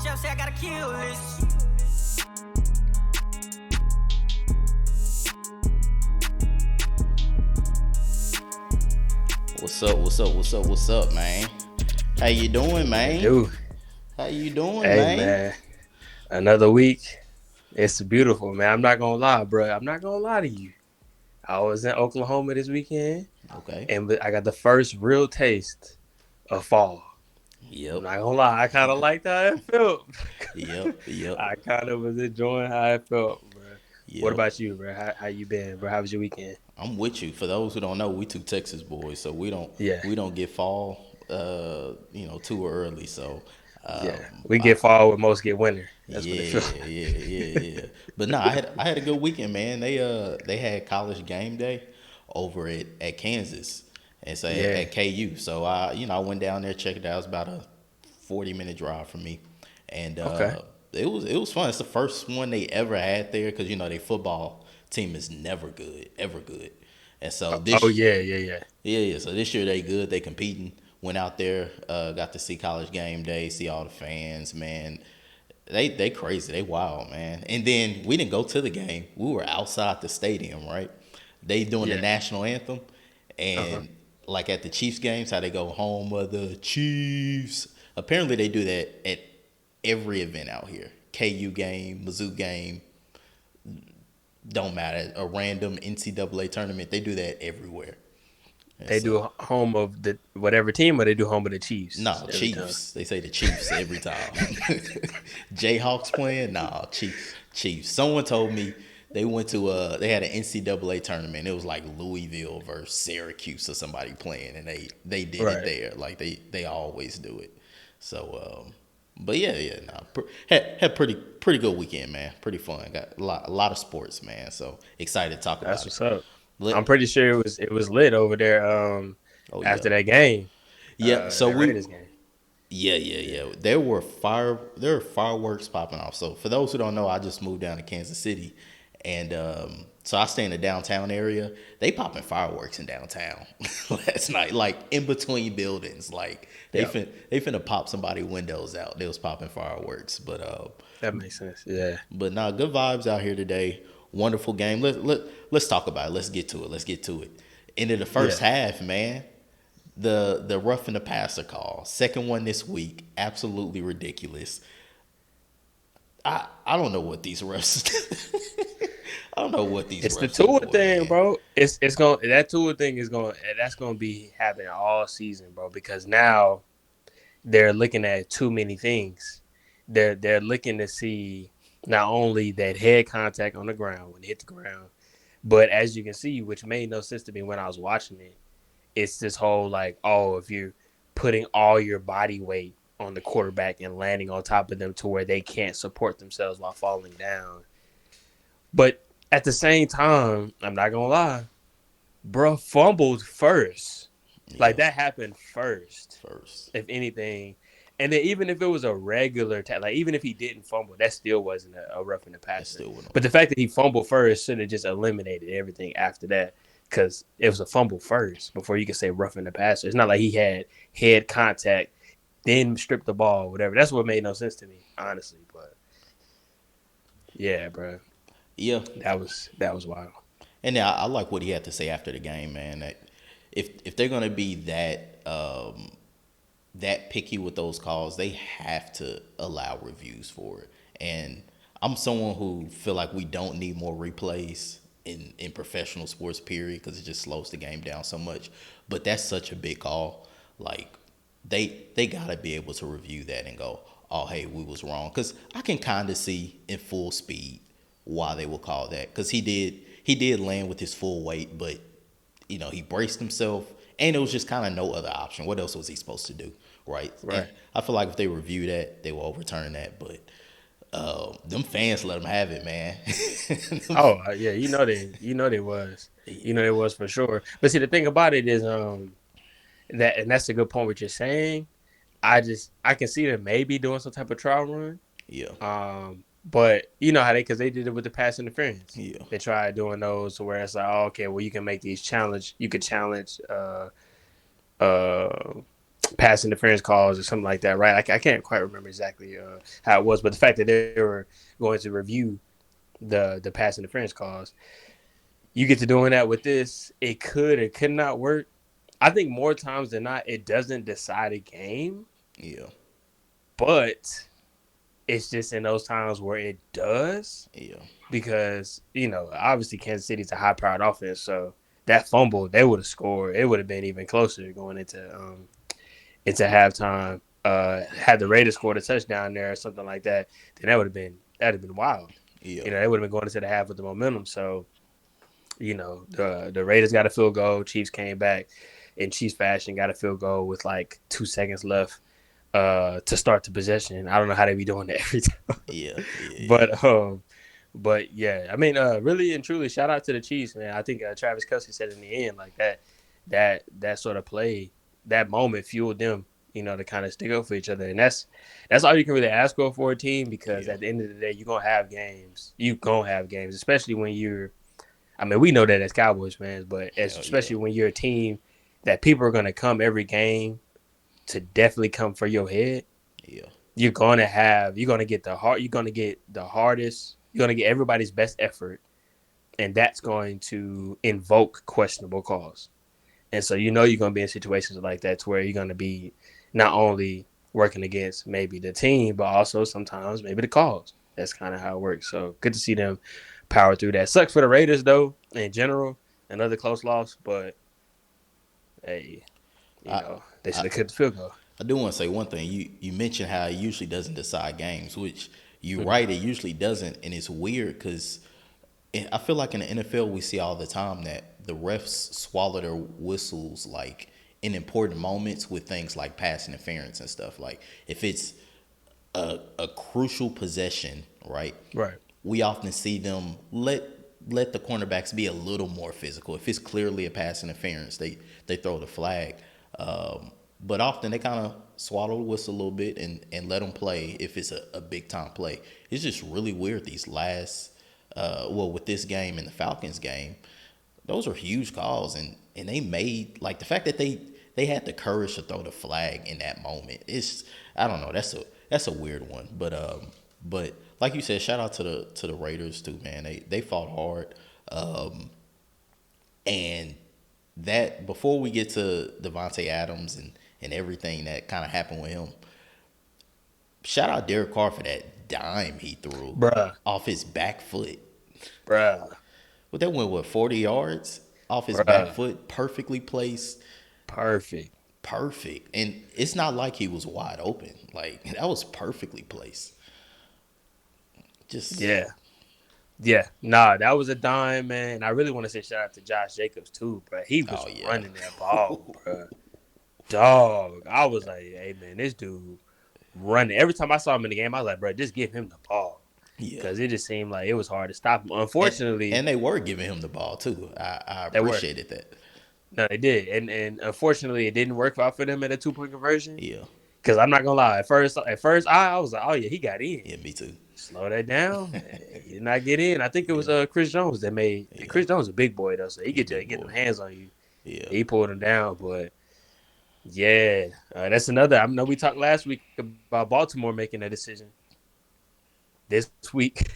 Chef say I gotta kill this. What's up, man? How you doing, man? Dude, How you doing, hey man? man, another week. It's beautiful, man. I'm not gonna lie, bro. I'm not gonna lie to you. I was in Oklahoma this weekend, Okay. and I got the first real taste of fall. I'm Yep. not gonna lie. I kind of liked how it felt. Yep. Yep. I kind of was enjoying how it felt, bro. What Yep. about you, bro? How you been, bro? How was your weekend? I'm with you. For those who don't know, we two Texas boys, so we don't Yeah, we don't get fall, too early. So, yeah. um, We I, get fall, when most get winter. That's what it feels yeah, like. yeah. But no, I had a good weekend, man. They had college game day over at Kansas, and so Yeah. at KU. So I went down there, checked it out. It was about a 40-minute drive from me, and Okay. it was fun. It's the first one they ever had there because their football team is never good, ever good, and so Oh this yeah, yeah, yeah. yeah. So this year they good. They competing. Went out there, got to see college game day, see all the fans, man. They crazy. They wild, man. And then we didn't go to the game. We were outside the stadium, right? They doing the Yeah. national anthem, Uh-huh. and like at the Chiefs games, how they go home of the Chiefs. Apparently, they do that at every event out here. KU game, Mizzou game, don't matter. A random NCAA tournament, they do that everywhere. And They so, do home of the whatever team, or they do home of the Chiefs nah, every time. Chiefs. They say the Chiefs every time. Jayhawks playing? Nah, Chiefs. Someone told me they had an NCAA tournament. It was like Louisville versus Syracuse or somebody playing, and they did it Right. there. Like they always do it. So, but yeah, nah, had pretty good weekend, man. Pretty fun. Got a lot of sports, man. So excited to talk That's about it. what's up. I'm Lit. pretty sure it was lit over there Oh yeah, after that game. yeah. So That we Raiders game. Yeah. There were fireworks popping off. So for those who don't know, I just moved down to Kansas City, and so I stay in the downtown area. They popping fireworks in downtown last night, like in between buildings. Like Yeah. they finna pop somebody windows out. They was popping fireworks, That makes sense. Yeah. but nah, good vibes out here today. Wonderful game. Let's talk about it. Let's get to it. Let's get to it. Into the first Yeah. half, man. The rough and the passer call. Second one this week. Absolutely ridiculous. I don't know what these refs. I don't know what these It's the refs are Tua doing, thing, man. bro. It's going that Tua thing is going that's going to be happening all season, bro, because now they're looking at too many things. They're looking to see not only that head contact on the ground when it hit the ground, but as you can see, which made no sense to me when I was watching it, it's this whole like, oh, if you're putting all your body weight on the quarterback and landing on top of them to where they can't support themselves while falling down. But at the same time, I'm not gonna lie, bruh fumbled first. Like Yeah, that happened first, first. if anything. And then even if it was a regular like even if he didn't fumble, that still wasn't a roughing the That passer. still went But away. the fact that he fumbled first should have just eliminated everything after that, because it was a fumble first before you could say roughing the passer. It's not like he had head contact, then stripped the ball, whatever. That's what made no sense to me, honestly. But yeah, bro, Yeah, that was wild. and yeah, I like what he had to say after the game, man. That if they're gonna be that picky with those calls, they have to allow reviews for it. And I'm someone who feel like we don't need more replays in professional sports, period, because it just slows the game down so much. But that's such a big call. Like they gotta be able to review that and go, oh hey, we was wrong. Because I can kind of see in full speed why they will call that. Because he did land with his full weight, but he braced himself, and it was just kind of no other option. What else was he supposed to do, right? And Right. I feel like if they review that, they will overturn that. But them fans let them have it, man. Oh yeah, you know they was for sure. But see, the thing about it is that's a good point what you're saying. I can see them maybe doing some type of trial run. Yeah, But you know how because they did it with the pass interference. yeah, They tried doing those where it's like, oh, okay, well you can make these challenge. You could challenge uh pass interference calls or something like that, right? I can't quite remember exactly how it was, but the fact that they were going to review the pass interference calls, you get to doing that with this. It could not work. I think more times than not, it doesn't decide a game, Yeah. but it's just in those times where it does Yeah. because obviously Kansas City's a high-powered offense, so that fumble they would have scored. It would have been even closer going into halftime. Had the Raiders scored a touchdown there or something like that, then that'd have been wild. Yeah. They would have been going into the half with the momentum. So the Raiders got a field goal. Chiefs came back in Chiefs fashion, got a field goal with like 2 seconds left to start the possession. I don't know how they be doing that every time, Yeah. Yeah. but yeah, I mean, really and truly, shout out to the Chiefs, man. I think Travis Kelce said in the end like that sort of play, that moment fueled them, to kind of stick up for each other, and that's all you can really ask for a team because Yeah. at the end of the day, you're gonna have games. You gonna have games, especially when you're. I mean, we know that as Cowboys fans, but Hell yeah. especially when you're a team that people are gonna come every game to definitely come for your head. Yeah. You're gonna get you're gonna get the hardest, you're gonna get everybody's best effort, and that's going to invoke questionable calls. And so you're gonna be in situations like that to where you're gonna be not only working against maybe the team, but also sometimes maybe the calls. That's kind of how it works. So good to see them power through that. Sucks for the Raiders though, in general, another close loss, but hey, I, they should I have kicked the field goal. I do want to say one thing. You mentioned how it usually doesn't decide games, which you're Mhm. right. It usually doesn't, and it's weird because I feel like in the NFL we see all the time that the refs swallow their whistles like in important moments with things like pass interference and stuff. Like if it's a crucial possession, right? Right. We often see them let the cornerbacks be a little more physical. If it's clearly a pass interference, they throw the flag. But often they kind of swallow the whistle a little bit and let them play if it's a big time play. It's just really weird these last, with this game and the Falcons game, those are huge calls and they made like the fact that they had the courage to throw the flag in that moment. It's I don't know. That's a weird one. But like you said, shout out to the Raiders too, man. They fought hard. And that before we get to Devontae Adams and everything that kind of happened with him, shout out Derek Carr for that dime he threw Bruh. off his back foot. Bruh. But that went 40 yards off his back Bruh. foot, perfectly placed, Perfect. perfect. And it's not like he was wide open. Like that was perfectly placed. Just Yeah. Yeah. Nah, that was a dime, man. I really want to say shout out to Josh Jacobs too, bro. He was oh yeah. running that ball, bro. Dog. I was like, hey man, this dude running. Every time I saw him in the game, I was like, bro, just give him the ball. Yeah. Because it just seemed like it was hard to stop him. And, Unfortunately, and they were giving him the ball too. I they were. appreciated that. No, they did. And unfortunately it didn't work out for them at a 2-point conversion. Yeah. Because I'm not gonna lie. At first I was like, oh yeah, he got in. Yeah, me too. Slow that down. He did not get in. I think it was Chris Jones that made. Yeah. Chris Jones is a big boy though, so he He a get to big get them boy. hands on you. Yeah. He pulled him down, but yeah, that's another. I know we talked last week about Baltimore making that decision. This week,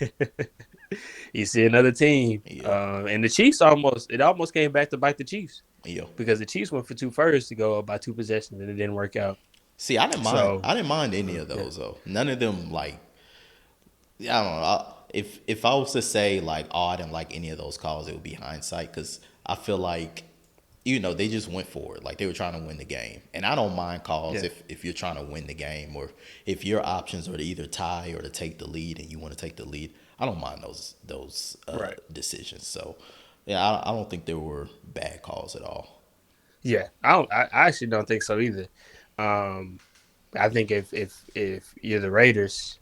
you see another team, Yeah. and the Chiefs almost came back to bite the Chiefs Yeah. because the Chiefs went for two first to go up by 2 possessions and it didn't work out. See, I didn't mind. So I didn't mind any of yeah, those though. None of them like. I don't know. If I was to say like, oh, I didn't like any of those calls, it would be hindsight because I feel like, they just went for it. Like they were trying to win the game, and I don't mind calls yeah, if you're trying to win the game or if your options are to either tie or to take the lead, and you want to take the lead. I don't mind those right. decisions. So yeah, I don't think there were bad calls at all. Yeah, I actually don't think so either. Um, I think if you're the Raiders,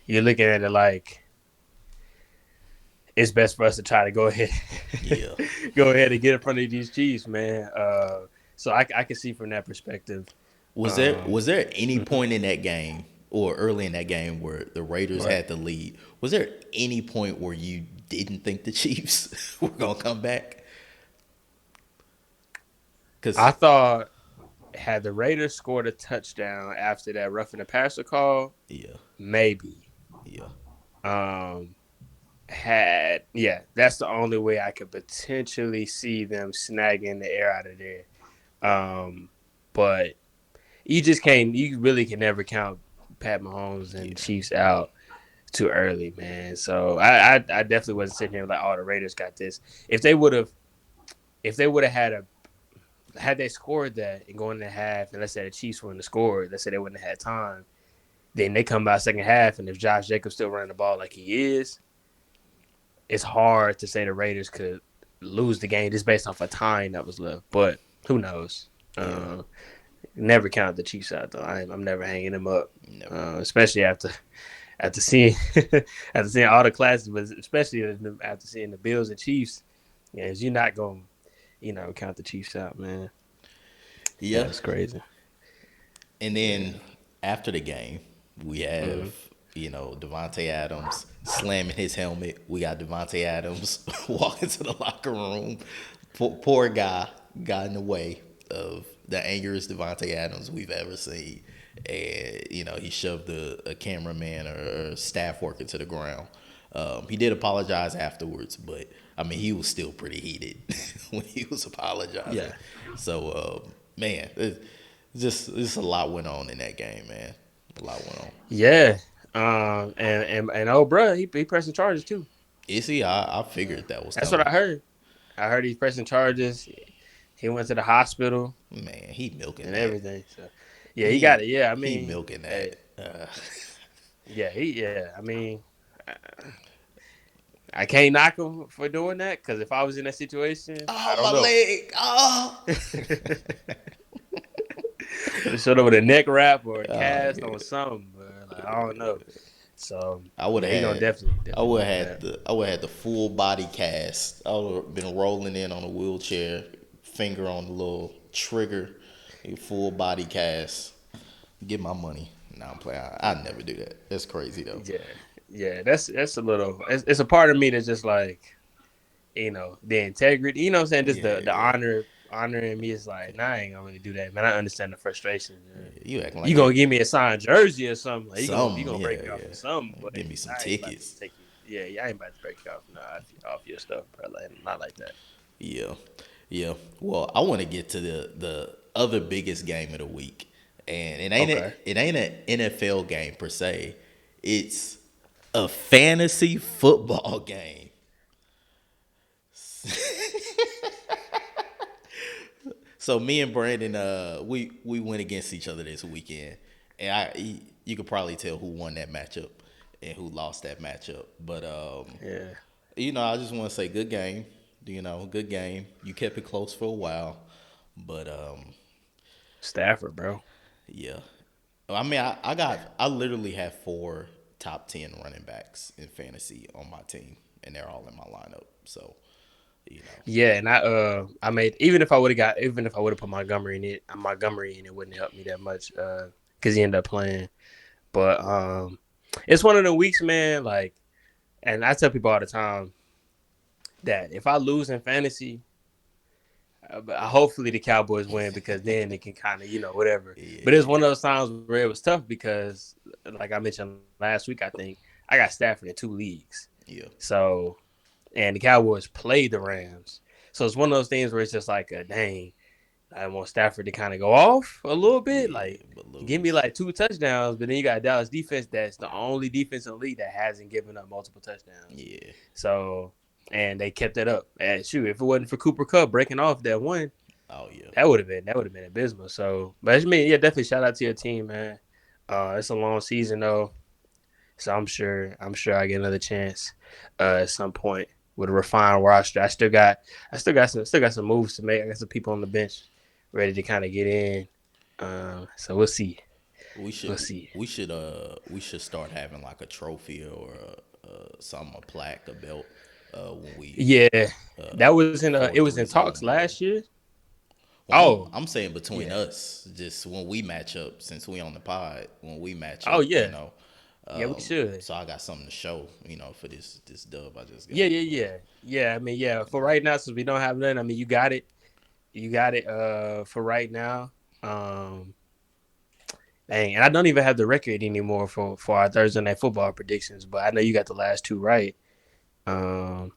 you're looking at it like it's best for us to try to go ahead, Yeah. go ahead and get in front of these Chiefs, man. So I can see from that perspective. Was there any Mhm. point in that game or early in that game where the Raiders Right. had the lead? Was there any point where you didn't think the Chiefs were gonna come back? I Because thought Had the Raiders scored a touchdown after that roughing the passer call, Yeah, maybe. yeah, Um, that's the only way I could potentially see them snagging the air out of there. But you just can't. You really can never count Pat Mahomes and the yeah, Chiefs out too early, man. So I definitely wasn't sitting here like, oh, the Raiders got this. If they would have had they scored that and going into half, and let's say the Chiefs wouldn't have scored, let's say they wouldn't have had time, then they come by second half, and if Josh Jacobs still running the ball like he is, it's hard to say the Raiders could lose the game just based off of time that was left. But who knows? yeah. Never count the Chiefs out though. I'm never hanging them up, Never. especially after seeing after seeing all the classes, but especially after seeing the Bills and Chiefs. Yeah, you're not going, count the Chiefs out, man. Yeah. That's crazy. And Yeah. then after the game, we have, Mm-hmm. Devontae Adams slamming his helmet. We got Devontae Adams walking to the locker room. Poor guy got in the way of the angriest Devontae Adams we've ever seen. And, he shoved a cameraman or staff worker to the ground. He did apologize afterwards, but, he was still pretty heated when he was apologizing. Yeah. So, man, just a lot went on in that game, man. A lot went on. Yeah. And oh, bro, he pressing charges too. Is he? I figured that was That's coming. what I heard. I heard he's pressing charges. He went to the hospital Man, he milking and that. everything. So, yeah, he got it. Yeah, he milking hey, that. yeah. I can't knock him for doing that because if I was in that situation, I Oh, don't my know. leg! Oh, Should have with a neck wrap or a oh cast yeah. on something, but like, I don't know. So I would yeah, have he gonna had. definitely I would do have had that. the full body cast. I would have been rolling in on a wheelchair, finger on the little trigger, a full body cast. Get my money. Nah, I'm playing. I'd never do that. That's crazy though. Yeah. That's a little. It's a part of me that's just like, the integrity. You know what I'm saying? Just Yeah, the yeah. honor in me is like, nah, I ain't gonna really do that, man. I understand the frustration. Man. You acting You like gonna that. give me a signed jersey or something? Like, you Some, gonna yeah, break me off for yeah. something? But Give me some I ain't about to tickets. take you. Yeah, I ain't about to break you off. Off your stuff, bro. Like, not like that. Yeah, yeah. Well, I want to get to the other biggest game of the week, and Okay. it ain't an NFL game per se. It's a fantasy football game. So me and Brandon, we went against each other this weekend, and you could probably tell who won that matchup and who lost that matchup. But Yeah. I just want to say good game. Good game. You kept it close for a while, but Stafford, bro. yeah. I literally have 4 top 10 running backs in fantasy on my team, and they're all in my lineup. So, you know, Yeah, and I made even if I would have put Montgomery in it wouldn't help me that much because he ended up playing. But it's one of the weeks, man. Like, and I tell people all the time that if I lose in fantasy, hopefully the Cowboys win because then they can kind of whatever. But it's yeah, one of those times where it was tough because, like I mentioned last week, I think I got Stafford in 2 leagues. yeah, So and the Cowboys played the Rams. So it's one of those things where it's just like, dang, I want Stafford to kind of go off a little bit, yeah, like but give me lose. like 2 touchdowns. But then you got Dallas defense that's the only defense in the league that hasn't given up multiple touchdowns. Yeah, So and they kept it up. And shoot, if it wasn't for Cooper Kupp breaking off that one, oh yeah, that would have been abysmal. So, but I mean, yeah, definitely shout out to your team, man. It's a long season though, so I'm sure I get another chance at some point with a refined roster. I still got some moves to make. I got some people on the bench ready to kind of get in. So we'll see. we We'll should see. we should start having like a trophy or a plaque, a belt, when we Yeah, that was in four it was three in zero talks Monday. last year. Well, Oh I'm saying between yeah. us, just when we match up, since we on the pod, when we match Oh up, yeah. Yeah, we should. so I got something to show, for this dub I just Yeah, got. yeah, yeah, yeah. I mean, yeah. For right now, since we don't have none, I mean, you got it. You got it. For right now. Um, Dang, and I don't even have the record anymore for our Thursday night football predictions, but I know you got the last two right. Um,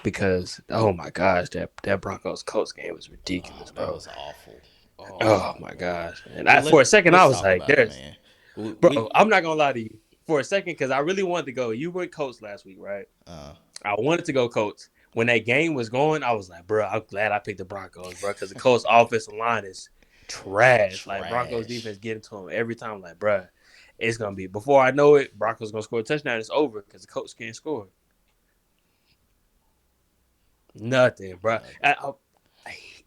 because oh my gosh, that Broncos Colts game was ridiculous, That bro. was awful. Oh Oh, my gosh, and well, for a second I let's was talk like, about it, "There's, man. bro." I'm not gonna lie to you. For a second, because I really wanted to go. You went Colts last week, right? Uh, I wanted to go Colts. When that game was going, I was like, bro, I'm glad I picked the Broncos, bro, because the Colts offensive line is trash. Like Broncos trash. defense getting to them every time. Like, bro, it's gonna be before I know it, Broncos gonna score a touchdown. It's over because the Colts can't score nothing, bro.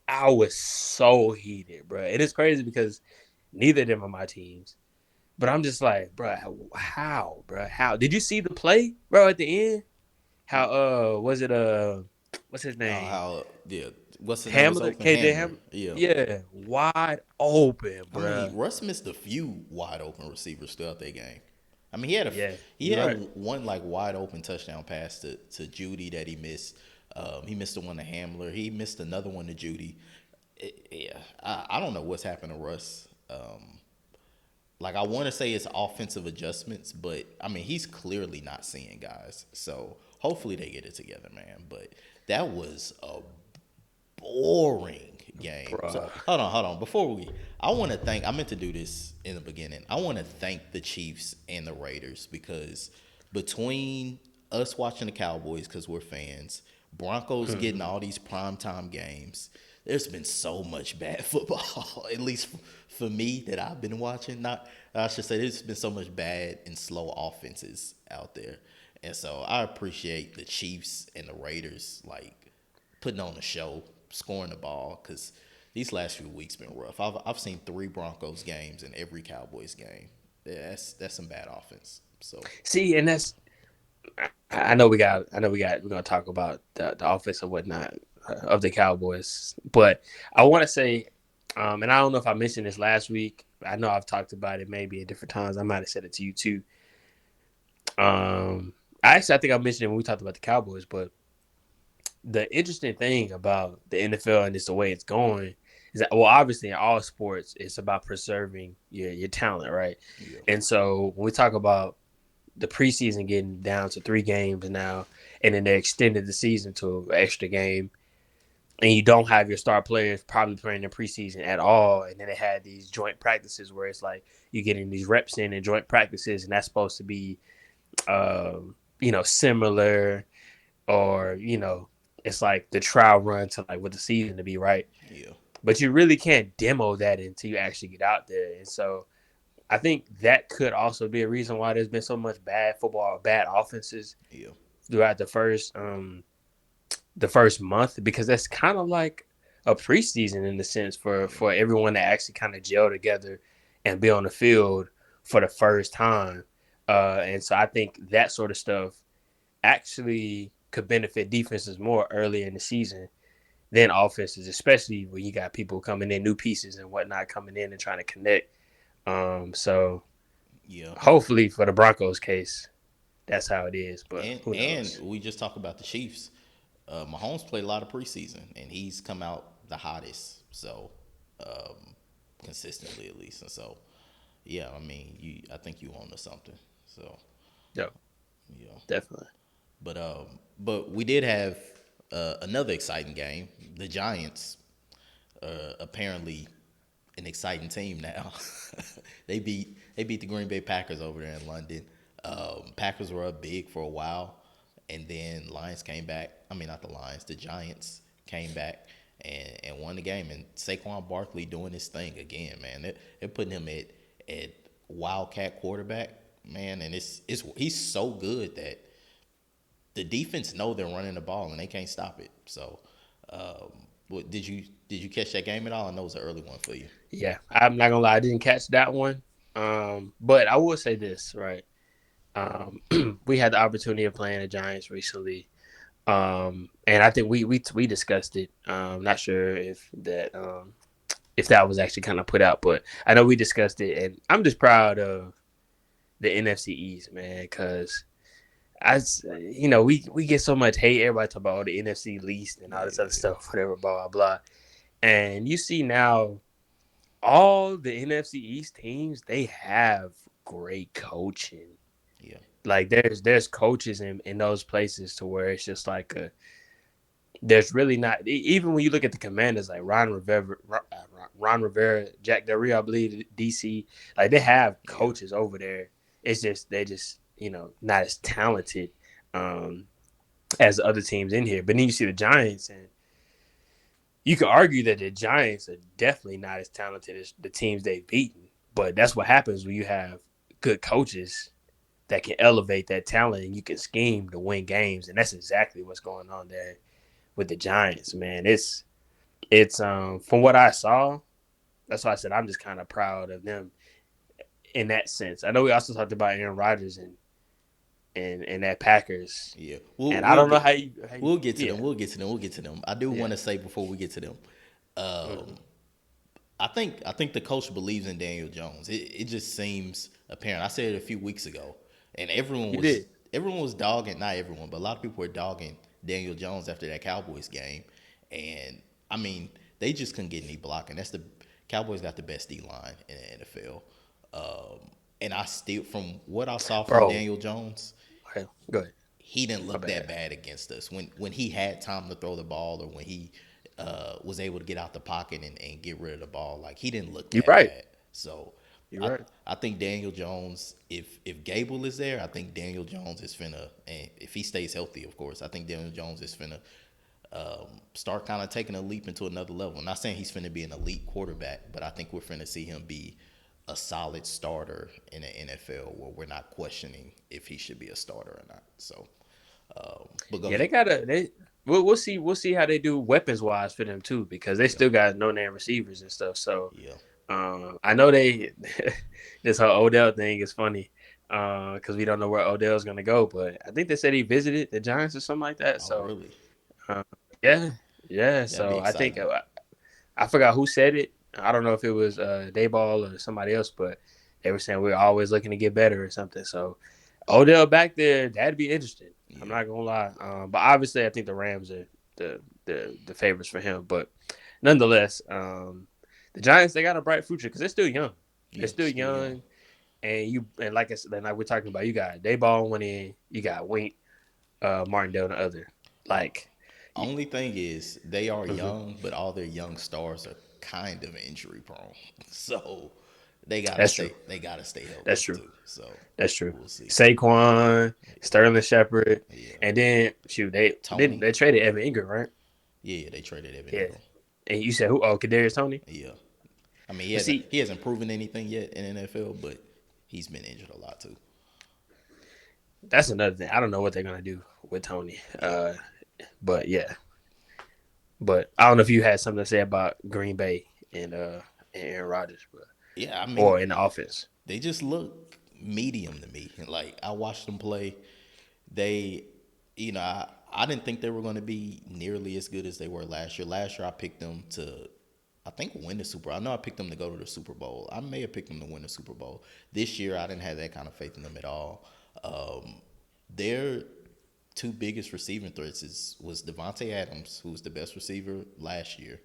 I was so heated, bro. It is crazy because neither of them are my teams. But I'm just like, bro, how, bro? How did you see the play, bro? At the end, how was it? What's his name? How yeah? What's the name was Hamler, open? KJ Hamler. Hamler. Yeah. Yeah, wide open, I mean, bro. Russ missed a few wide open receivers throughout that game. I mean, Yeah, he you're right. had one like wide open touchdown pass to Judy that he missed. He missed the one to Hamler. He missed another one to Judy. Yeah, I don't know what's happened to Russ. Like I want to say it's offensive adjustments, but I mean he's clearly not seeing guys. So hopefully they get it together, man. But that was a boring game. So Bruh. hold on. I want to thank. I meant to do this in the beginning. I want to thank the Chiefs and the Raiders because between us watching the Cowboys because we're fans, Broncos getting all these primetime games. There's been so much bad football, at least for me that I've been watching. Not, I should say, there's been so much bad and slow offenses out there, and so I appreciate the Chiefs and the Raiders like putting on a show, scoring the ball because these last few weeks been rough. I've seen 3 Broncos games and every Cowboys game. Yeah, that's some bad offense. So See, and that's we're gonna talk about the offense and whatnot of the Cowboys, but I want to say, and I don't know if I mentioned this last week. I know I've talked about it maybe at different times. I might have said it to you too. Um, I think I mentioned it when we talked about the Cowboys, but the interesting thing about the NFL and just the way it's going is that, well, obviously in all sports, it's about preserving your talent, right? yeah, And so when we talk about the preseason getting down to 3 games now, and then they extended the season to an extra game, and you don't have your star players probably playing in preseason at all, and then they had these joint practices where it's like you're getting these reps in joint practices, and that's supposed to be, similar, or it's like the trial run to like what the season to be, right? yeah, But you really can't demo that until you actually get out there, and so I think that could also be a reason why there's been so much bad football, bad offenses yeah, throughout the first month, because that's kind of like a preseason in the sense yeah, for everyone to actually kind of gel together and be on the field for the first time. And so I think that sort of stuff actually could benefit defenses more early in the season than offenses, especially when you got people coming in, new pieces and whatnot coming in and trying to connect. So yeah. hopefully for the Broncos case, that's how it is, but who And knows? we just talked about the Chiefs. Mahomes played a lot of preseason, and he's come out the hottest. So consistently, at least. And so, yeah, I mean, I think you own to something. So, Yeah, yeah. definitely. But we did have another exciting game. The Giants, apparently, an exciting team now. They beat the Green Bay Packers over there in London. Packers were up big for a while, and then Lions came back. I mean, not the Lions, the Giants came back and won the game. And Saquon Barkley doing his thing again, man. They're putting him at Wildcat quarterback, man, and it's he's so good that the defense know they're running the ball and they can't stop it. So, did you catch that game at all? I know it was an early one for you. Yeah, I'm not gonna lie, I didn't catch that one. But I will say this, right? We had the opportunity of playing the Giants recently, and I think we discussed it. Not sure if that was actually kind of put out, but I know we discussed it, and I'm just proud of the NFC East, man, because we get so much hate. Everybody talk about the NFC least and all this other Yeah, stuff, whatever, blah blah blah. And you see now, all the NFC East teams, they have great coaching. Yeah. Like there's coaches in those places to where it's just like there's really not even when you look at the Commanders like Ron Rivera, Jack Del Rio, I believe DC, like they have Yeah. coaches over there. It's just they just not as talented as other teams in here. But then you see the Giants, and you could argue that the Giants are definitely not as talented as the teams they've beaten. But that's what happens when you have good coaches that can elevate that talent and you can scheme to win games. And that's exactly what's going on there with the Giants, man. It's from what I saw, that's why I said I'm just kind of proud of them in that sense. I know we also talked about Aaron Rodgers and that Packers. Yeah. And I don't know how you We'll get to yeah. them. We'll get to them. We'll get to them. I do Yeah. want to say before we get to them, Mm-hmm. I think the coach believes in Daniel Jones. It just seems apparent. I said it a few weeks ago, and everyone You was did. everyone was dogging, not everyone, but a lot of people were dogging Daniel Jones after that Cowboys game. And I mean, they just couldn't get any blocking. That's the Cowboys got the best D line in the NFL. And I still, from what I saw from Bro. Daniel Jones, Okay, go ahead. he didn't My look that bad. bad against us when he had time to throw the ball or when he was able to get out the pocket and get rid of the ball. Like he didn't look You're that right. bad. So You're I right. I think Daniel Jones, if Gable is there, I think Daniel Jones is finna, and if he stays healthy, of course, I think Daniel Jones is finna start kind of taking a leap into another level. I'm not saying he's finna be an elite quarterback, but I think we're finna see him be a solid starter in the NFL where we're not questioning if he should be a starter or not. So, but go Yeah, ahead. they gotta they we'll see how they do weapons wise for them too, because they Yeah, still got no name receivers and stuff. So yeah. I know they this whole Odell thing is funny because we don't know where Odell's gonna go, but I think they said he visited the Giants or something like that. Oh, So really? uh, yeah, yeah. That'd be So I think exciting. I forgot who said it. I don't know if it was Dayball or somebody else, but they were saying we're always looking to get better or something. So Odell back there, that'd be interesting. I'm Yeah, not gonna lie. But obviously, I think the Rams are the favorites for him. But nonetheless, the Giants, they got a bright future because they're still young. They're yeah. still Still young. young, and like I said, like we're talking about, you got Dayball one in, you got Wink, Martindale the other. Uh, Like, Only thing is they are mhm, young, but all their young stars are kind of injury prone. So they gotta that's true. stay. They gotta stay That's healthy true. too. So That's true. we'll see. Saquon, Sterling Shepard, Yeah. and then shoot, they didn't Tony. they traded Evan Ingram, right? Yeah, they traded Evan Yeah. Ingram. And you said who? Oh, Kadarius Tony. Yeah. I mean, But see, he hasn't proven anything yet in NFL, but he's been injured a lot too. that's another thing. I don't know what they're gonna do with Tony. Yeah. But yeah. But I don't know if you had something to say about Green Bay and Aaron Rodgers, but Yeah, I mean, or in the offense. they just look medium to me. Like I watched them play. They, I didn't think they were going to be nearly as good as they were last year. Last year, I picked them to, I think, win the Super Bowl. I know I picked them to go to the Super Bowl. I may have picked them to win the Super Bowl. This year, I didn't have that kind of faith in them at all. Their two biggest receiving threats was Devontae Adams, who was the best receiver last year,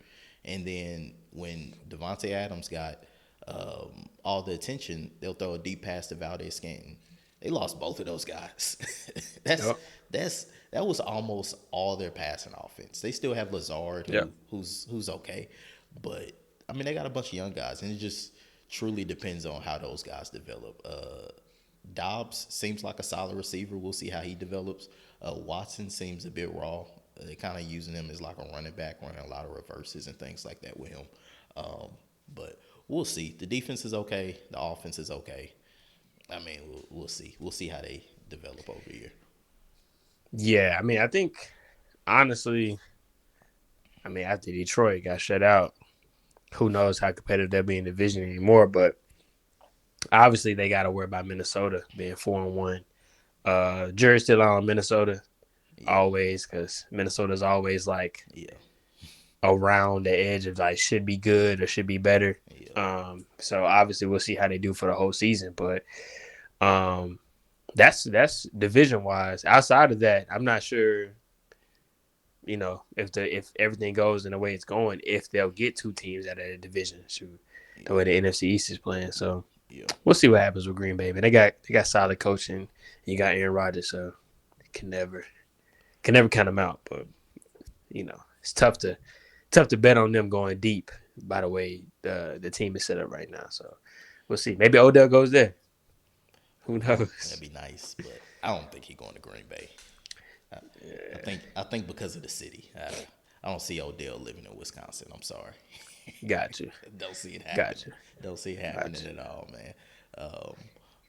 and then when Devontae Adams got all the attention, they'll throw a deep pass to Valdez Scantling. They lost both of those guys. that's Yep. that was almost all their passing offense. They still have Lazard, Yep. who's okay, but I mean they got a bunch of young guys, and it just truly depends on how those guys develop. Dobbs seems like a solid receiver. We'll see how he develops. Watson seems a bit raw. They're kind of using him as like a running back, running a lot of reverses and things like that with him. But we'll see. The defense is okay. The offense is okay. I mean, we'll see. We'll see how they develop over here. Yeah, I mean, I think honestly, I mean, after Detroit got shut out, who knows how competitive they'll be in the division anymore? But obviously, they got to worry about Minnesota being 4-1. Jury's still on Minnesota Yeah, always because Minnesota's always like yeah, around the edge of like should be good or should be better. yeah. So obviously we'll see how they do for the whole season, but um, that's division wise. Outside of that, I'm not sure. If everything goes in the way it's going, if they'll get two teams out of the division. Shoot. the way the NFC East is playing. So Yeah. we'll see what happens with Green Bay. But they got solid coaching. You got Aaron Rodgers, so can never count them out. But it's tough to bet on them going deep. By the way, the team is set up right now, so we'll see. Maybe Odell goes there. Who That'd knows? be nice, but I don't think he's going to Green Bay. I think because of the city. I don't see Odell living in Wisconsin. I'm sorry. Got you. Don't see it happening. Got you. Don't see it happening at all, man. Um,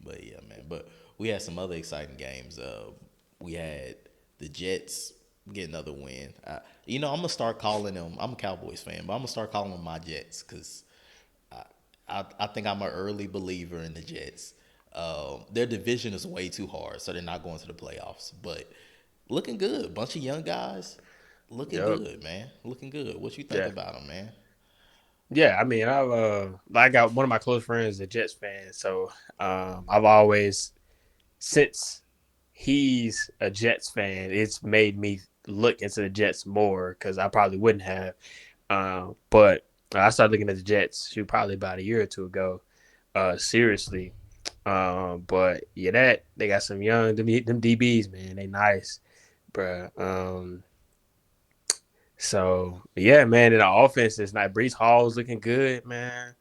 but yeah, man. But we had some other exciting games. We had the Jets get another win. I'm gonna start calling them. I'm a Cowboys fan, but I'm gonna start calling them my Jets because I think I'm an early believer in the Jets. Their division is way too hard, so they're not going to the playoffs. But looking good, bunch of young guys, looking Yep. good, man. Looking good. What you think Yeah. about them, man? Yeah, I mean, I got one of my close friends, a Jets fan, so I've always since he's a Jets fan, it's made me look into the Jets more because I probably wouldn't have. But I started looking at the Jets probably about a year or two ago, seriously. But yeah, that they got some young them DBs, man. They nice, bruh. So yeah, man. And the offense is nice. Brees Hall's looking good, man.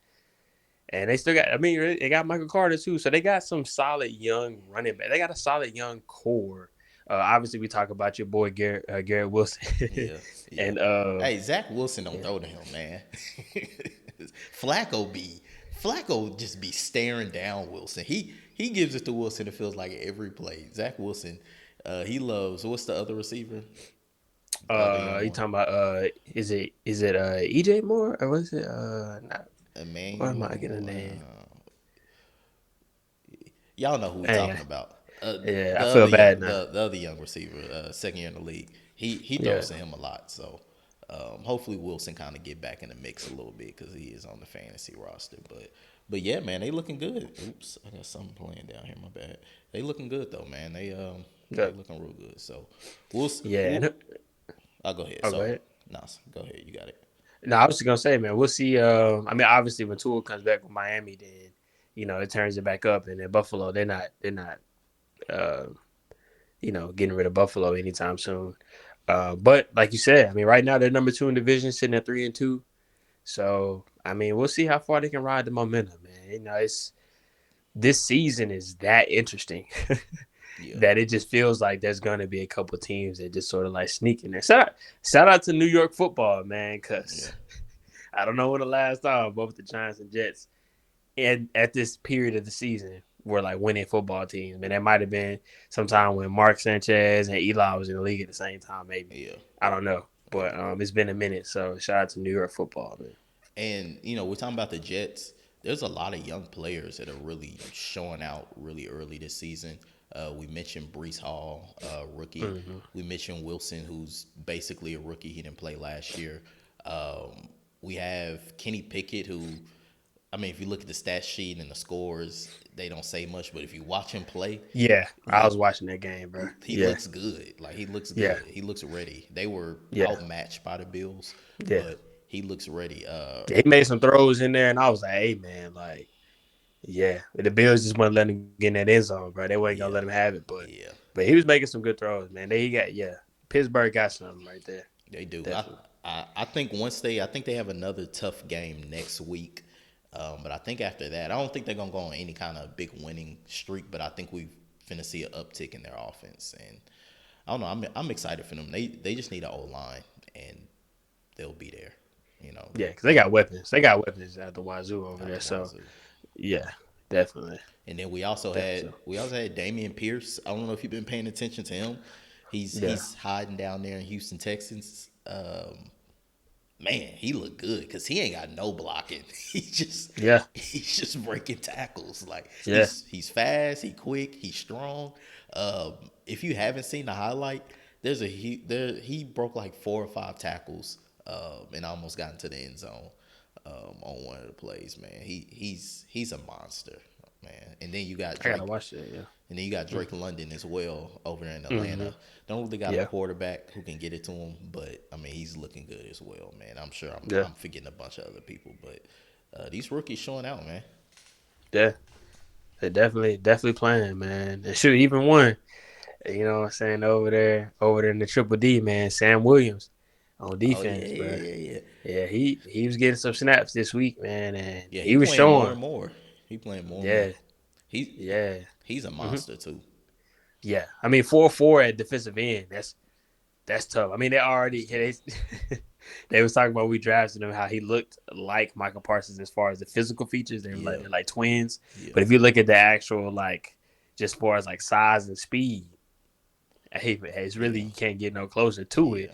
And they still got. I mean, they got Michael Carter too. So they got some solid young running back. They got a solid young core. Obviously, we talk about your boy Garrett Wilson, Yeah, yeah. and Hey, Zach Wilson don't yeah. throw to him, man. Flacco Flacco just be staring down Wilson. He gives it to Wilson. It feels like every play. Zach Wilson, he loves. What's the other receiver? The other young You one, talking about is it EJ Moore or was it not? Why am I getting a Emmanuel. name? Y'all know who we Dang, talking about. yeah, The I feel other young, bad now. the other young receiver, second year in the league. He Yeah, throws to him a lot. So hopefully Wilson kind of get back in the mix a little bit because he is on the fantasy roster. But yeah, man, they looking good. Oops, I got something playing down here. My bad. They looking good though, man. They yeah, looking real good. So we'll. yeah. we'll I'll go ahead. Oh, go So ahead. Nas, go ahead. You got it. No, I was just gonna say, man, we'll see. I mean, obviously, when Tua comes back with Miami, then it turns it back up, and then Buffalo, they're not, uh, getting rid of Buffalo anytime soon. But like you said, I mean, right now they're number two in division, sitting at 3-2. So I mean, we'll see how far they can ride the momentum, man. It's this season is that interesting Yeah. that it just feels like there's gonna be a couple teams that just sort of like sneak in there. Shout out to New York football, man, Yeah. because I don't know when the last time both the Giants and Jets and at this period of the season were like winning football teams. Man, that might have been sometime when Mark Sanchez and Eli was in the league at the same time, maybe. Yeah. I don't know. Yeah. But it's been a minute. So shout out to New York football, man. And we're talking about the Jets. There's a lot of young players that are really showing out really early this season. We mentioned Brees Hall, rookie. Mm-hmm. We mentioned Wilson, who's basically a rookie. He didn't play last year. We have Kenny Pickett, who, I mean, if you look at the stat sheet and the scores, they don't say much. But if you watch him play, Yeah, I he was watching that game, bro. he Yeah, looks good. Like he looks yeah, good. He looks ready. They were yeah, outmatched by the Bills, yeah. but he looks ready. Yeah, he made some throws in there, and I was like, "Hey, man, like, yeah." The Bills just wouldn't let him get in that end zone, bro. They wasn't gonna Yeah, let him have it, but yeah, he was making some good throws, man. They got Pittsburgh got something right there, they do. definitely. I think I think they have another tough game next week. But I think after that, I don't think they're gonna go on any kind of big winning streak. But I think we finna see an uptick in their offense, and I don't know. I'm excited for them. They just need an O line, and they'll be there. You know, Yeah, because they got weapons. They got weapons at the wazoo over out there. the So wazoo. yeah, definitely, And then we also had Damian Pierce. I don't know if you've been paying attention to him. He's yeah, he's hiding down there in Houston Texans. Man, he looked good because he ain't got no blocking. yeah, He's just breaking tackles. Like yeah. he's fast, he quick, he's strong. If you haven't seen the highlight, he broke like 4 or 5 tackles and almost got into the end zone on one of the plays. Man, he's a monster, man. And then you got I gotta Drake. watch that. Yeah, And then you got Drake London as well over there in mm-hmm. Atlanta. Don't really got a Yeah, quarterback who can get it to him, but I mean he's looking good as well, man. I'm sure yeah. I'm forgetting a bunch of other people, but These rookies showing out, man. Yeah, they definitely playing, man. They should have even won. You know what I'm saying? Over there in the Triple D, man. Sam Williams on Oh yeah, defense, yeah, bro. yeah, yeah. Yeah, he was getting some snaps this week, man, and Yeah, he he was playing more showing. and more. He playing more and more. Yeah, He yeah, he's a hmm monster too. yeah. I mean, 4-4 at defensive end. That's tough. I mean, they already they was talking about we drafted him how he looked like Michael Parsons as far as the physical features. Yeah, They're like twins, yeah, but if you look at the actual like just as far as like size and speed, hey, it's really yeah, you can't get no closer to it.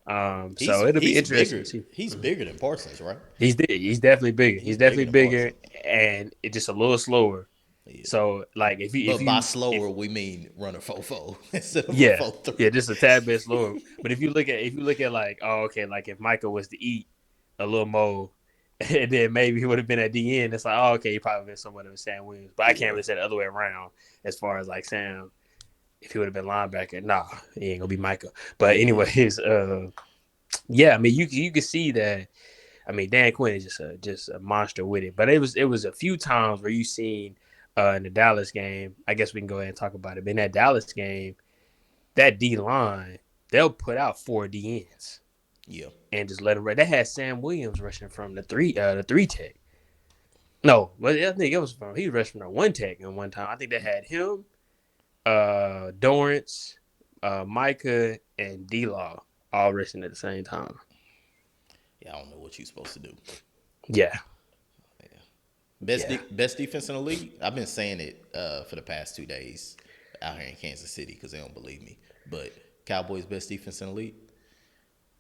yeah. So it'll be He's interesting to bigger. see. He's bigger than Parsons, right? He's definitely bigger. He's He's bigger definitely than bigger, Parsons. and it's just a little slower. Yeah. So like But by if slower, we mean runner 4-4 instead of a yeah 4-3. yeah just a tad bit slower. But if you look at like like if Michael was to eat a little more, and then maybe he would have been at the end. It's like okay, he probably been somewhat of a Sam Williams, but I can't Yeah, really say the other way around as far as like Sam. If he would have been linebacker, nah, he ain't gonna be Michael. But yeah, yeah, anyways, yeah, I mean you can see that. I mean Dan Quinn is just a monster with it. But it was a few times where you seen in the Dallas game. I guess we can go ahead and talk about it. But in that Dallas game, that D line they'll put out 4 DNs yeah. and just let them run. They had Sam Williams rushing from the three tech. No, but I think it was from he was rushing from the one tech in one time. I think they had him, Dorrance, Micah, and D Law all rushing at the same time. Yeah, I don't know what you're supposed to do. Yeah, yeah. Best defense in the league. I've been saying it for the past 2 days out here in Kansas City because they don't believe me. But Cowboys best defense in the league.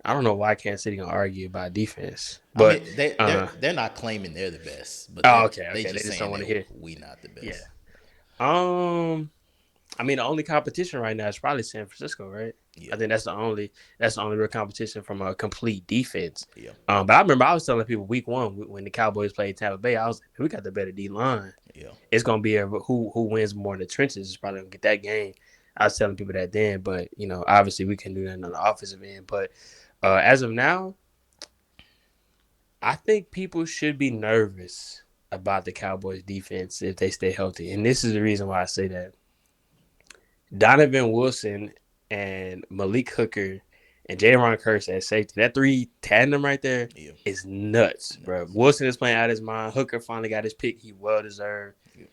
I don't know why Kansas City gonna argue about defense, I but mean, they're not claiming they're the best, but oh, they okay, they just just don't saying want to that hear. we not the Yeah. best. I mean, the only competition right now is probably San Francisco, right? I Yeah, think that's the only real competition from a complete defense. yeah, But I remember I was telling people week one when the Cowboys played Tampa Bay, I was like, we got the better D line. yeah, It's gonna be who wins more in the trenches is probably gonna get that game. I was telling people that then, but obviously we can do that on the offensive end. But as of now, I think people should be nervous about the Cowboys defense if they stay healthy. And this is the reason why I say that. Donovan Wilson and Malik Hooker and J-Ron Curse at safety. That three tandem right there yeah. is nuts, bro. Wilson is playing out of his mind. Hooker finally got his pick. He well deserved. Yeah.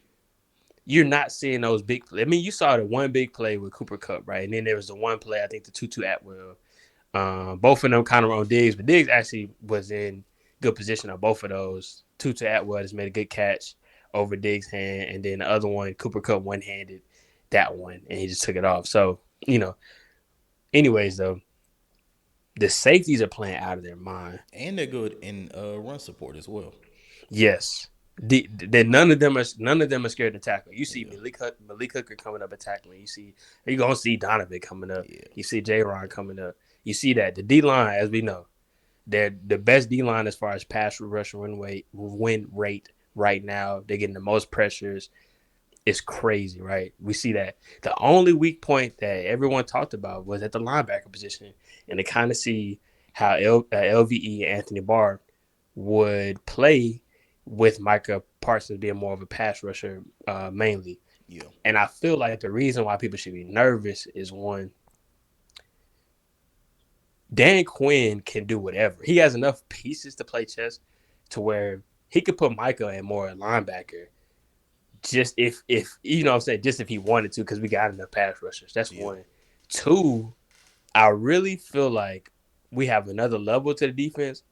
You're not seeing those big plays. I mean, you saw the one big play with Cooper Kupp, right? And then there was the one play, I think the 2-2 Atwell. Both of them kind of on Diggs, but Diggs actually was in good position on both of those. 2-2 Atwell just made a good catch over Diggs' hand, and then the other one, Cooper Kupp one-handed that one, and he just took it off. So, anyways, though, the safeties are playing out of their mind. And they're good in run support as well. Yes. None of them are scared to tackle. You see Yeah, Malik Hooker coming up and tackling. You're gonna see Donovan coming up. yeah, You see J-Ron coming up. You see that the D line, as we know, they're the best D line as far as pass rush win rate right now. They're getting the most pressures. It's crazy, right? We see that the only weak point that everyone talked about was at the linebacker position, and to kind of see how LVE and Anthony Barr would play with Micah Parsons being more of a pass rusher mainly. yeah, And I feel like the reason why people should be nervous is one, Dan Quinn can do whatever. He has enough pieces to play chess to where he could put Micah in more linebacker just if you know what I'm saying, just if he wanted to, because we got enough pass rushers. That's yeah, one. Two, I really feel like we have another level to the defense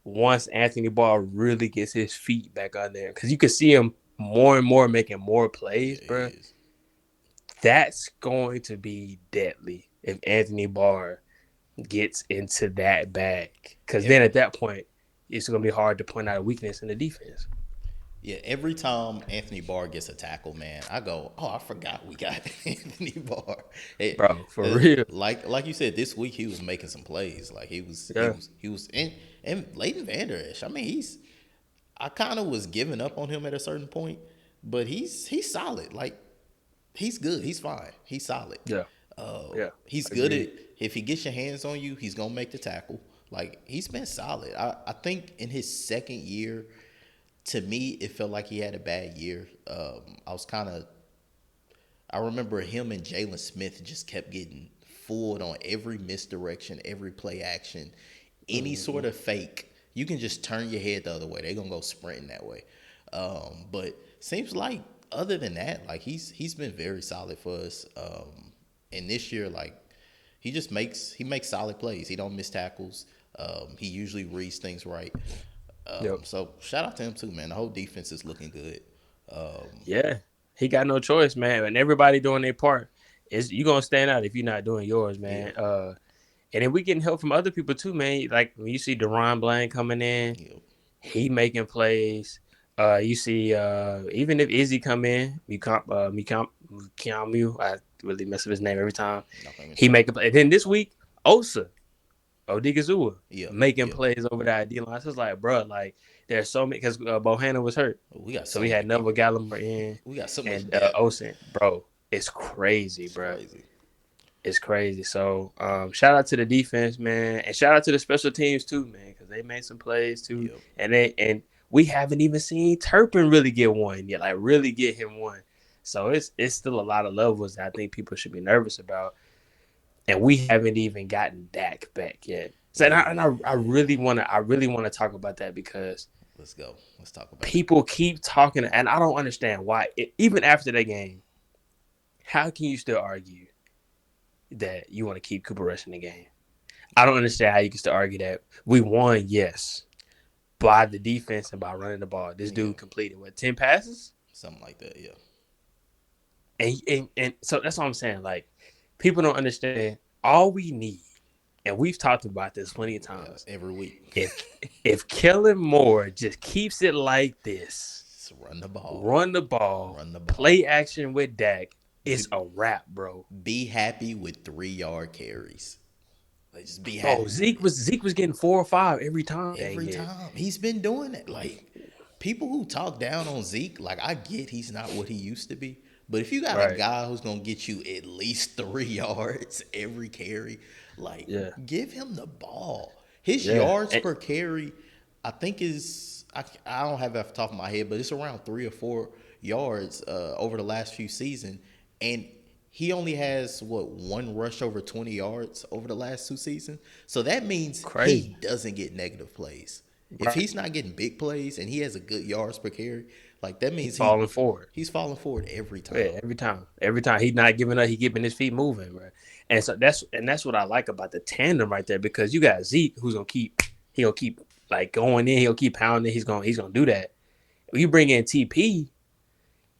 once Anthony Barr really gets his feet back on there. Because you can see him more and more making more yeah. plays, It bro. is. That's going to be deadly if Anthony Barr gets into that bag. Because Ev- then at that point, it's going to be hard to point out a weakness in the defense. Yeah, every time Anthony Barr gets a tackle, man, I go, "Oh, I forgot we got Anthony Barr." Bro, for real. Like you said, this week he was making some plays. Like Yeah. he was and Leighton Vander Esch. I mean, I kind of was giving up on him at a certain point, but he's solid. Like he's good. He's fine. He's solid. Yeah. Yeah. He's good Agreed. at if he gets your hands on you, he's gonna make the tackle. Like he's been solid. I think in his second year to me, it felt like he had a bad year. I remember him and Jalen Smith just kept getting fooled on every misdirection, every play action, any sort of fake. You can just turn your head the other way. They're gonna go sprinting that way. But seems like other than that, like he's been very solid for us. And this year, like he makes solid plays. He don't miss tackles. He usually reads things right. Yep. So shout out to him too, man. The whole defense is looking good. Yeah. He got no choice, man. And everybody doing their part. You gonna stand out if you're not doing yours, Yeah, man. And then we getting help from other people too, man. Like when you see Deron Bland coming in, yeah. he making plays. You see, even if Izzy come in, Mikamu, I really mess up his name every time. Nothing He trouble. making play. And then this week, Odigazua, Yeah, making yeah. plays over that D line. So it's like, bro, like there's so many because Bohanna was hurt, We got so so we many had Neville people. Gallimore in We got so much and depth. Osen, bro. It's crazy, It's bro. crazy. It's crazy. So shout out to the defense, man, and shout out to the special teams too, man, because they made some plays too, Yep. and we haven't even seen Turpin really get one yet, like really get him one. So it's still a lot of levels that I think people should be nervous about, and we haven't even gotten Dak back yet. So I Yeah. really wanna talk about that because Let's go. Let's talk about it. people keep talking, and I don't understand why. Even after that game, how can you still argue that you want to keep Cooper Rush in the game? I don't understand how you can still argue that we won, yes, by the defense and by running the ball. This Yeah. dude completed 10 passes, Something like that. Yeah. and so that's what I'm saying. Like people don't understand. All we need, and we've talked about this plenty of Yeah. times. Every week. If Kellen Moore just keeps it like this, Just run the ball. run the ball, Run the ball. play action with Dak, it's a wrap, bro. Be happy with 3 yard carries. Like just be Bro, happy with Zeke it. was getting 4 or 5 every time. Dang Every it. time. He's been doing it. Like people who talk down on Zeke, like I get he's not what he used to be. But if you got a Right. guy who's gonna get you at least 3 yards every carry, like Yeah. give him the ball. His Yeah. yards per carry, I think I don't have it off the top of my head, but it's around 3 or 4 yards over the last few seasons, and he only has one rush over 20 yards over the last 2 seasons. So that means he Crazy. doesn't get negative plays. If Right. he's not getting big plays and he has a good yards per carry, like that He's means falling forward. he's falling forward every time. Yeah, every time. Every time. He's not giving up, he keeping his feet moving, right? And so that's what I like about the tandem right there, because you got Zeke who's gonna keep like going in, he'll keep pounding, he's gonna do that. When you bring in TP,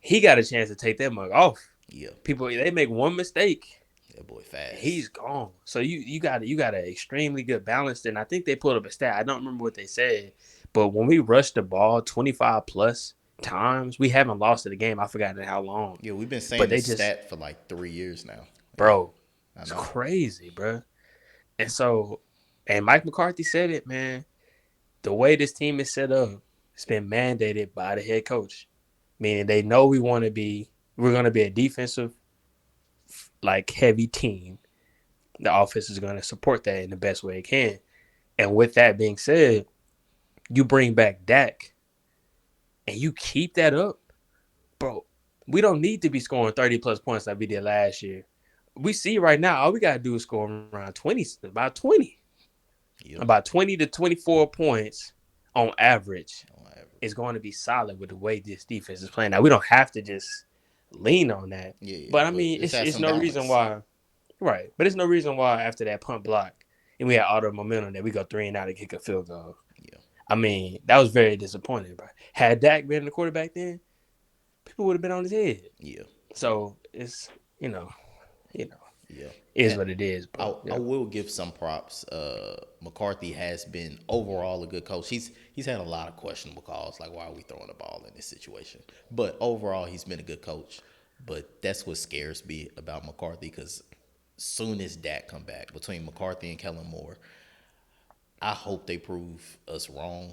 he got a chance to take that mug off. Yeah, People, they make one mistake, that boy and fast. he's gone. So you got an extremely good balance. And I think they pulled up a stat. I don't remember what they said, but when we rushed the ball 25 plus times, we haven't lost to the game. I forgot in how long. Yeah, we've been But saying they this just, stat for like 3 years now. Yeah, bro, I it's know. crazy, bro. And so, and Mike McCarthy said it, man. The way this team is set up, it's been mandated by the head coach, meaning they know we're going to be a defensive, like heavy team. The offense is going to support that in the best way it can. And with that being said, you bring back Dak and you keep that up, bro. We don't need to be scoring 30 plus points like we did last year. We see right now, all we got to do is score around 20, about 20. Yep. About 20 to 24 points on average On average. is going to be solid with the way this defense is playing. Now, we don't have to just lean on that. Yeah, But I but mean, just have it's some no reason balance. why. Right. But it's no reason why after that punt block and we had all the momentum that we go 3-and-out and kick a field goal. Yeah, I mean, that was very disappointing, bro. Had Dak been the quarterback then, people would have been on his head. yeah, So it's, you know, yeah. is And what it is, I, bro. I Yeah. will give some props. McCarthy has been overall a good coach. He's had a lot of questionable calls, like why are we throwing the ball in this situation? But overall, he's been a good coach. But that's what scares me about McCarthy, because soon as Dak come back, between McCarthy and Kellen Moore, I hope they prove us wrong.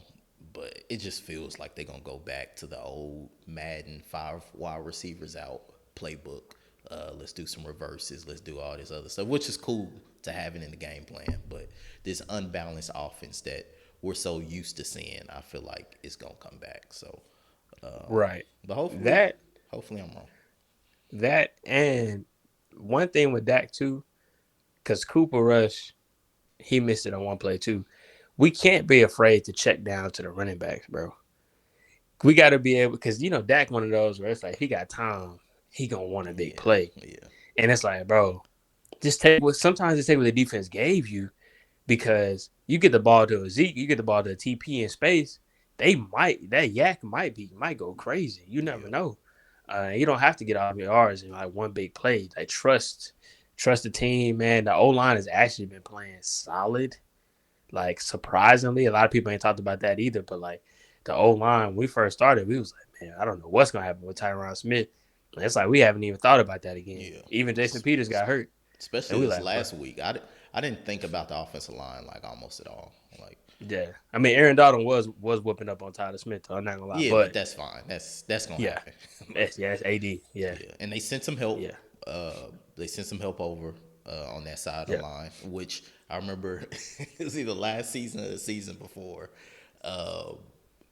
But it just feels like they're gonna go back to the old Madden 5 wide receivers out playbook. Let's do some reverses. Let's do all this other stuff, which is cool to have it in the game plan. But this unbalanced offense that we're so used to seeing, I feel like it's gonna come back. So, Right. but hopefully, That hopefully I'm wrong. and one thing with Dak too, because Cooper Rush, he missed it on one play too. We can't be afraid to check down to the running backs, bro. We got to be able, because Dak one of those where it's like he got time, he gonna want a big Yeah, play, yeah, and it's like, bro, just take what sometimes just take what the defense gave you, because you get the ball to a Zeke, you get the ball to a TP in space, that yak might go crazy. You never yeah, know. You don't have to get all your R's in like one big play. Like trust the team, man. The O line has actually been playing solid. Like surprisingly, a lot of people ain't talked about that either. But like the O line, when we first started, we was like, man, I don't know what's gonna happen with Tyron Smith. And it's like we haven't even thought about that again. yeah. Even Jason Peters got hurt, and Especially we this like, bro, last week, I didn't think about the offensive line like almost at all. Like, yeah. I mean, Aaron Donald was whooping up on Tyler Smith. Though, I'm not gonna lie, yeah, but but that's fine. That's gonna yeah, happen. it's AD. Yeah, Yeah, and they sent some help. yeah, They sent some help over on that side of yeah. the line, which I remember it was either last season or the season before. Uh,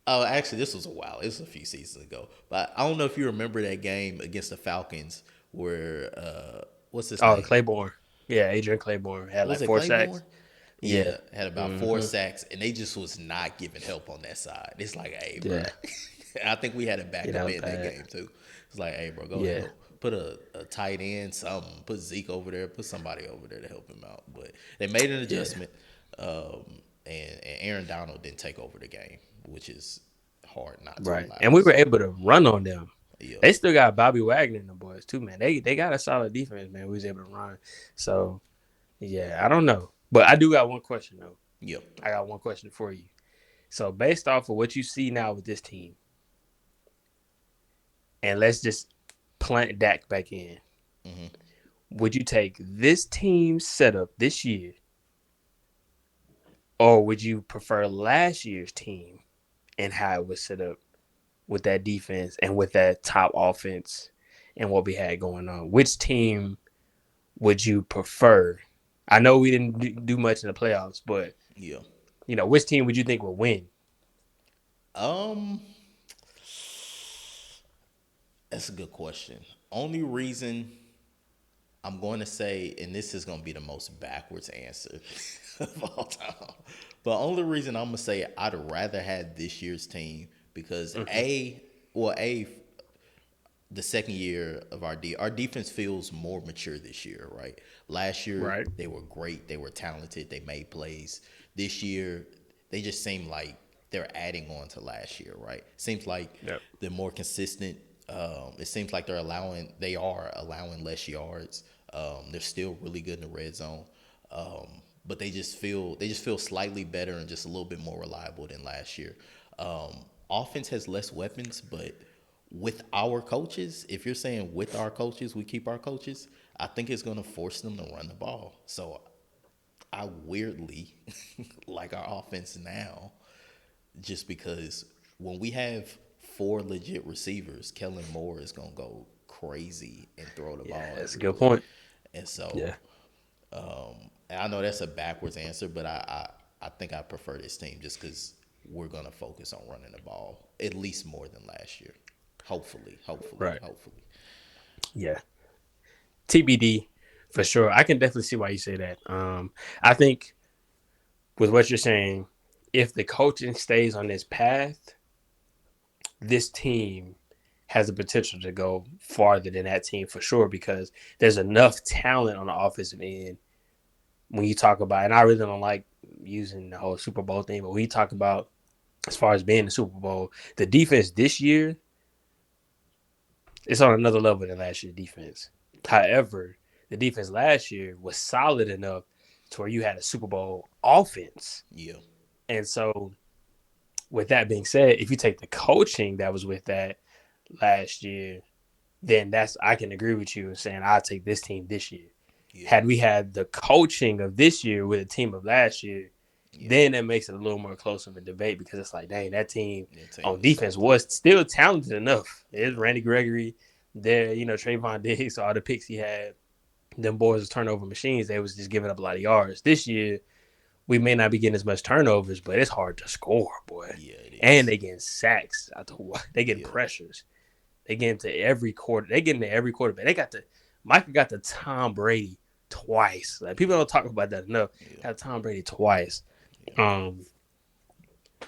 oh, actually, this was a while. It was a few seasons ago. But I don't know if you remember that game against the Falcons where what's his Oh, name? Claiborne. Yeah, Adrian Claiborne had Was like it 4 sacks. Claiborne? Yeah. Yeah, had about four Mm-hmm. sacks, and they just was not giving help on that side. It's like, hey, bro. Yeah. I think we had a Yeah, that backup was in that bad. game too. It's like, hey, bro, go Yeah. help. Put a tight end, something. Put Zeke over there. Put somebody over there to help him out. But they made an Yeah. adjustment, and Aaron Donald didn't take over the game, which is hard not to Right. allow. And we were So, able to run on them. yeah, They still got Bobby Wagner and the boys too, man. They got a solid defense, man. We was able to run. So yeah, I don't know. But I do got one question though. yeah. I got one question for you. So based off of what you see now with this team, and let's just plant Dak back in. Hmm. Would you take this team setup this year, or would you prefer last year's team and how it was set up with that defense and with that top offense and what we had going on? Which team would you prefer? I know we didn't do much in the playoffs, but Yeah. which team would you think will win? Um, that's a good question. Only reason I'm going to say, and this is going to be the most backwards answer of all time, but only reason I'm going to say I'd rather have this year's team because Mm-hmm. a the second year of our defense feels more mature this year, right? Last year Right. they were great, they were talented, they made plays. This year they just seem like they're adding on to last year, right? Seems like Yep. they're more consistent. It seems like they are allowing less yards. They're still really good in the red zone, but they just feel slightly better and just a little bit more reliable than last year. Offense has less weapons, but with our coaches, if you're saying with our coaches, we keep our coaches, I think it's going to force them to run the ball. So I weirdly like our offense now just because when we have four legit receivers, Kellen Moore is going to go crazy and throw the Yeah, ball that's a good everywhere. point. And so, Yeah. and I know that's a backwards answer, but I think I prefer this team just because we're going to focus on running the ball at least more than last year. Hopefully, hopefully, Right. hopefully. Yeah. TBD for sure. I can definitely see why you say that. I think with what you're saying, if the coaching stays on this path, this team has the potential to go farther than that team for sure because there's enough talent on the offensive end when you talk about, and I really don't like using the whole Super Bowl thing, but when you talk about as far as being the Super Bowl, the defense this year, it's on another level than last year's defense. However, the defense last year was solid enough to where you had a Super Bowl offense. Yeah, And so, with that being said, if you take the coaching that was with that last year, then I can agree with you in saying I'll take this team this year. yeah, Had we had the coaching of this year with a team of last year, yeah. then that makes it a little more close of a debate because it's like, dang, that team That team on was defense something. was still talented enough. It's Yeah, Randy Gregory, there, Trayvon Diggs, all the picks he had, them boys was turnover machines. They was just giving up a lot of yards. This year, we may not be getting as much turnovers, but it's hard to score, boy. Yeah, it And is. they getting sacks. They getting Yeah. pressures. They get into every quarter. They get into every quarterback. Micah got the Tom Brady twice. Like people don't talk about that enough. Yeah. Got Tom Brady twice. Yeah.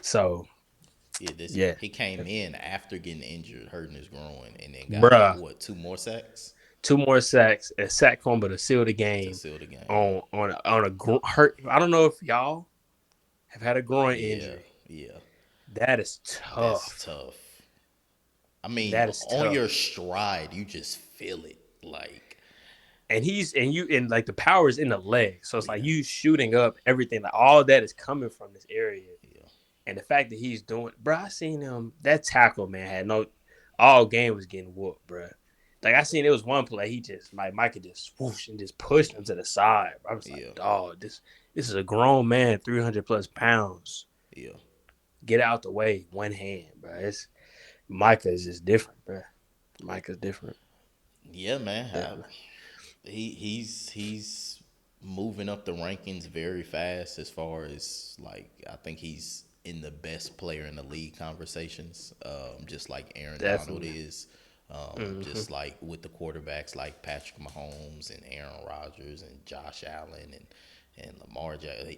So yeah, he came in after getting injured, hurting his groin, and then got bruh, what 2 more sacks 2 more sacks, a sack fumble to seal the to game seal the game. on a hurt. I don't know if y'all have had a groin Yeah, injury. yeah, That is that's tough. tough. I mean, That is on your tough. stride, you just feel it. Like, And like the power is in the leg, so it's like yeah, you shooting up everything. Like all that is coming from this area. yeah, And the fact that he's doing, bro, I seen him. That tackle, man, had no. All game was getting whooped, bro. Like I seen, it was one play. He just like Micah just swoosh and just pushed him to the side. I was yeah, like, dog, this is a grown man, 300+ pounds. yeah, Get out the way, one hand, bro. Micah is just different, bro. Micah's different, yeah, man. definitely. He's moving up the rankings very fast. As far as like, I think he's in the best player in the league conversations. Just like Aaron Donald Definitely. is. Just like with the quarterbacks like Patrick Mahomes and Aaron Rodgers and Josh Allen and Lamar Jackson.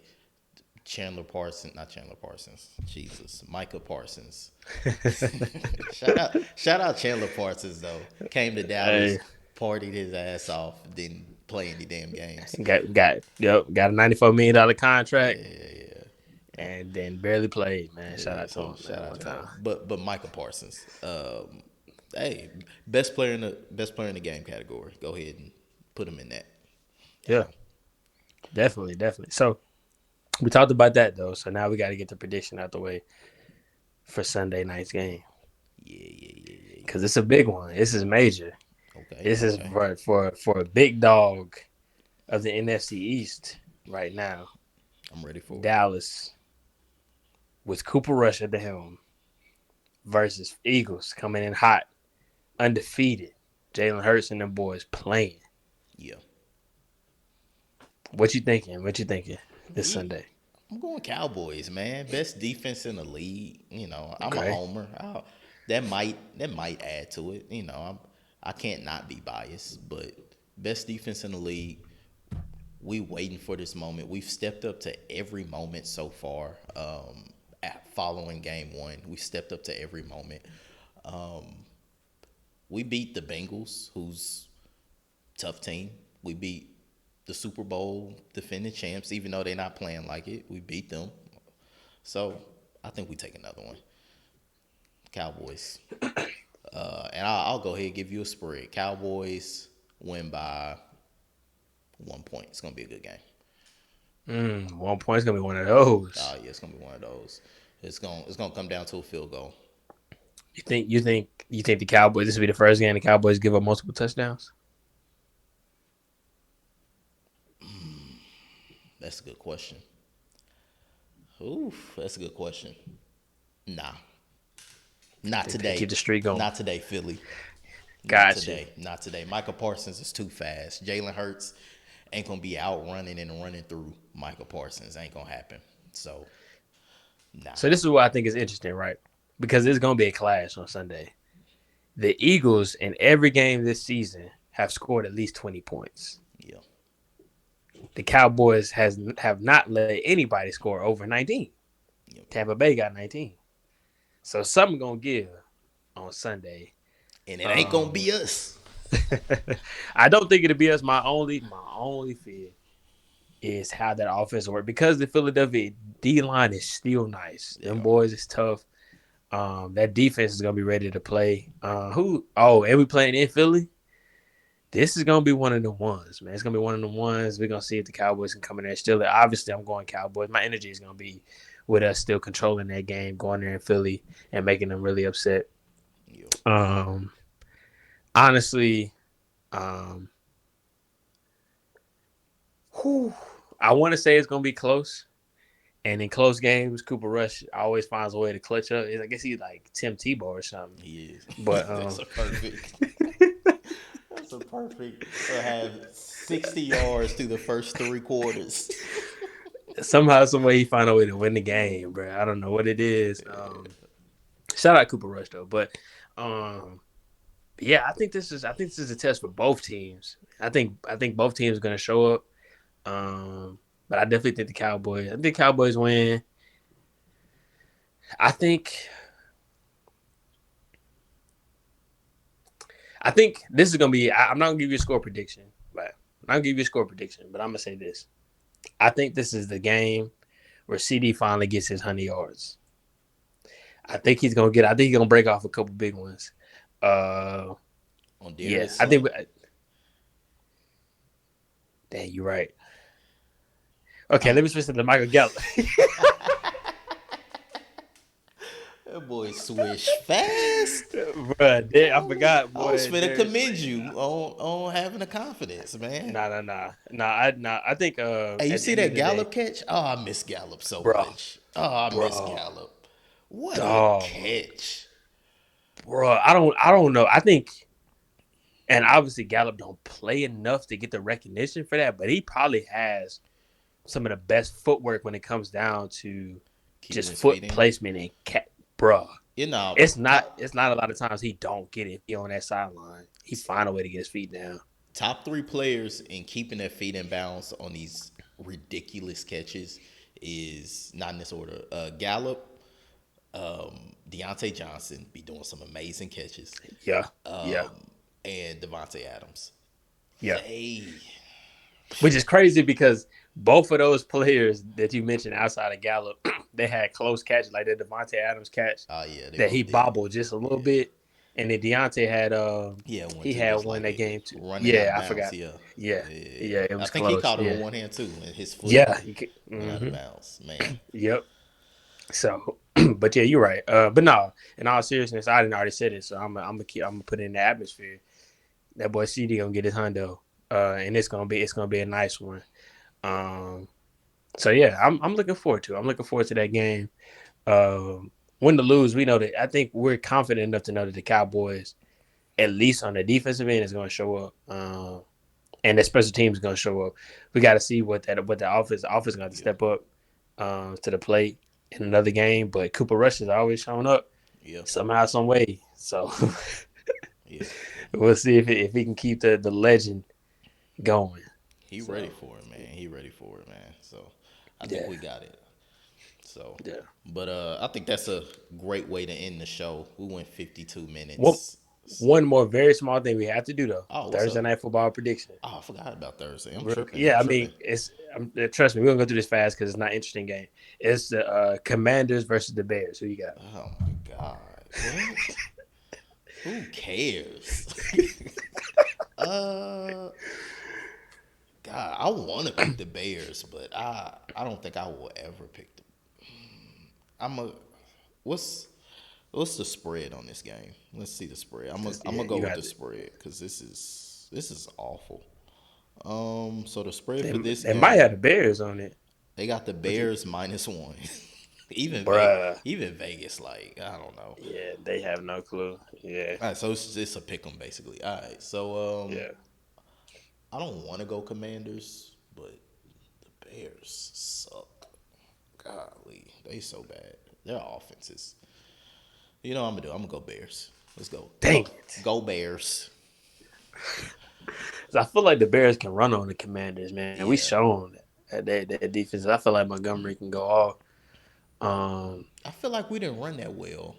Not Chandler Parsons. Jesus, Micah Parsons. Shout out Chandler Parsons though. Came to Dallas, Hey, partied his ass off, didn't play any damn games. got a $94 million contract, Yeah. and then barely played. Man, shout Yeah, out to so him, shout man. out One to him. time. But Micah Parsons, hey, best player in the game category. Go ahead and put him in that. Yeah, definitely. So we talked about that though. So now we got to get the prediction out the way for Sunday night's game Yeah. because it's a big one. This is major. Okay, This is okay. for a big dog of the NFC East right now. I'm ready for it. Dallas with Cooper Rush at the helm versus Eagles coming in hot, undefeated. Jalen Hurts and them boys playing. Yeah. What you thinking? This Yeah. Sunday? I'm going Cowboys, man. Best defense in the league. I'm a Okay. homer. That might add to it. I can't not be biased, but best defense in the league. We waiting for this moment. We've stepped up to every moment so far. Following game one, we stepped up to every moment. We beat the Bengals, who's a tough team. We beat the Super Bowl defending champs, even though they're not playing like it. We beat them. So I think we take another one. Cowboys. And I'll go ahead and give you a spread. Cowboys win by 1 point. It's going to be a good game. 1 point is gonna be one of those. Yeah, it's going to be one of those. It's gonna come down to a field goal. You think the Cowboys? This will be the first game the Cowboys give up multiple touchdowns. That's a good question. Oof, that's a good question. Nah. Not They today. keep the streak going. Not today, Philly. Not Gotcha. today. Not today. Michael Parsons is too fast. Jalen Hurts ain't gonna be out running and running through Michael Parsons. Ain't gonna happen. So, nah. So this is what I think is interesting, right? Because it's gonna be a clash on Sunday. The Eagles in every game this season have scored at least 20 points. Yeah. The Cowboys have not let anybody score over 19. Yep. Tampa Bay got 19. So something gonna give on Sunday. And it ain't gonna be us. I don't think it'll be us. My only fear is how that offense works because the Philadelphia D line is still nice. Yeah. Them boys is tough. That defense is gonna be ready to play. And we playing in Philly. This is gonna be one of the ones, man. It's gonna be one of the ones. We're gonna see if the Cowboys can come in there still. Obviously, I'm going Cowboys. My energy is gonna be with us still controlling that game, going there in Philly and making them really upset. Yeah. Honestly, I want to say it's gonna be close. And in close games, Cooper Rush always finds a way to clutch up. I guess he's like Tim Tebow or something. He is. But That's a perfect. That's a perfect. To have 60 yards through the first 3 quarters. Somehow, some way, he find a way to win the game, bro. I don't know what it is. Shout out Cooper Rush though, but yeah, I think this is a test for both teams. I think both teams are gonna show up. But I definitely think the Cowboys. I think Cowboys win. I think. I think this is gonna be. I'm not gonna give you a score prediction, but I'm not gonna give you a score prediction. But I'm gonna say this. I think this is the game where CD finally gets his 100 yards. I think he's gonna get. I think he's gonna break off a couple big ones. On Yeah, Darius I think. Slay. Dang, you're right. Okay, I'm- let me switch to the Michael Gallup. That boy swish fast. Bruh, I forgot. Boy, I was finna there's- commend you on having the confidence, man. Nah. I think. Hey, you at see the end that of the day, Gallup catch? Oh, I miss Gallup so Bro. much. Oh, I miss Bro. Gallup. What Dog. a catch. bro, I don't know. I think, and obviously Gallup don't play enough to get the recognition for that, but he probably has some of the best footwork when it comes down to Keeping just his foot feet in. placement and bro. You know, It's not a lot of times he don't get it if he on that sideline. He find a way to get his feet down. top 3 players in keeping their feet in bounds on these ridiculous catches is not in this order. Gallup, Deontay Johnson be doing some amazing catches. Yeah. And Devontae Adams. Yeah. They, Which is crazy because both of those players that you mentioned outside of Gallup, they had close catches like that Devontae Adams catch yeah, that he both did. bobbled just a little bit. And then Deontay had he had one that game too. Running out of Yeah, I bounds, forgot. Yeah. Yeah, it was I think close. he caught him yeah. with one hand too, and his foot Yeah. went out of bounds. Man, Yep. So, but yeah, you're right. But no, in all seriousness, I didn't already said it, so I'm gonna put it in the atmosphere. That boy CD gonna get his hundo, and it's gonna be a nice one. So yeah, I'm looking forward to it. I'm looking forward to that game. Win to lose, we know that. I think we're confident enough to know that the Cowboys, at least on the defensive end, is going to show up, and the special team is going to show up. We got to see what the offense going to have to step up to the plate in another game. But Cooper Rush is always showing up somehow, some way. So we'll see if he can keep the legend going. He ready for it, man. He ready for it, man. So I think we got it. So but I think that's a great way to end the show. We went 52 minutes. One more very small thing we have to do though. Thursday night football prediction. Oh, I forgot about Thursday. I'm tripping. tripping. I mean, trust me, we're gonna go through this fast because it's not an interesting game. It's the Commanders versus the Bears. Who you got? Oh my God. What? Who cares? God, I want to pick the Bears, but I don't think I will ever pick them. What's the spread on this game? Let's see the spread. I'm gonna go with the spread because this is awful. So the spread for this they game, might have the Bears on it. They got the Bears -1. even Vegas, like I don't know. Yeah, they have no clue. Yeah. All right, so it's a pick 'em basically. All right, so I don't want to go Commanders, but the Bears suck. Golly, they so bad. Their offenses. You know what I'm gonna do? I'm gonna go Bears. Let's go. Dang it. Go Bears. I feel like the Bears can run on the Commanders, man. We shown that defense. I feel like Montgomery can go off. I feel like we didn't run that well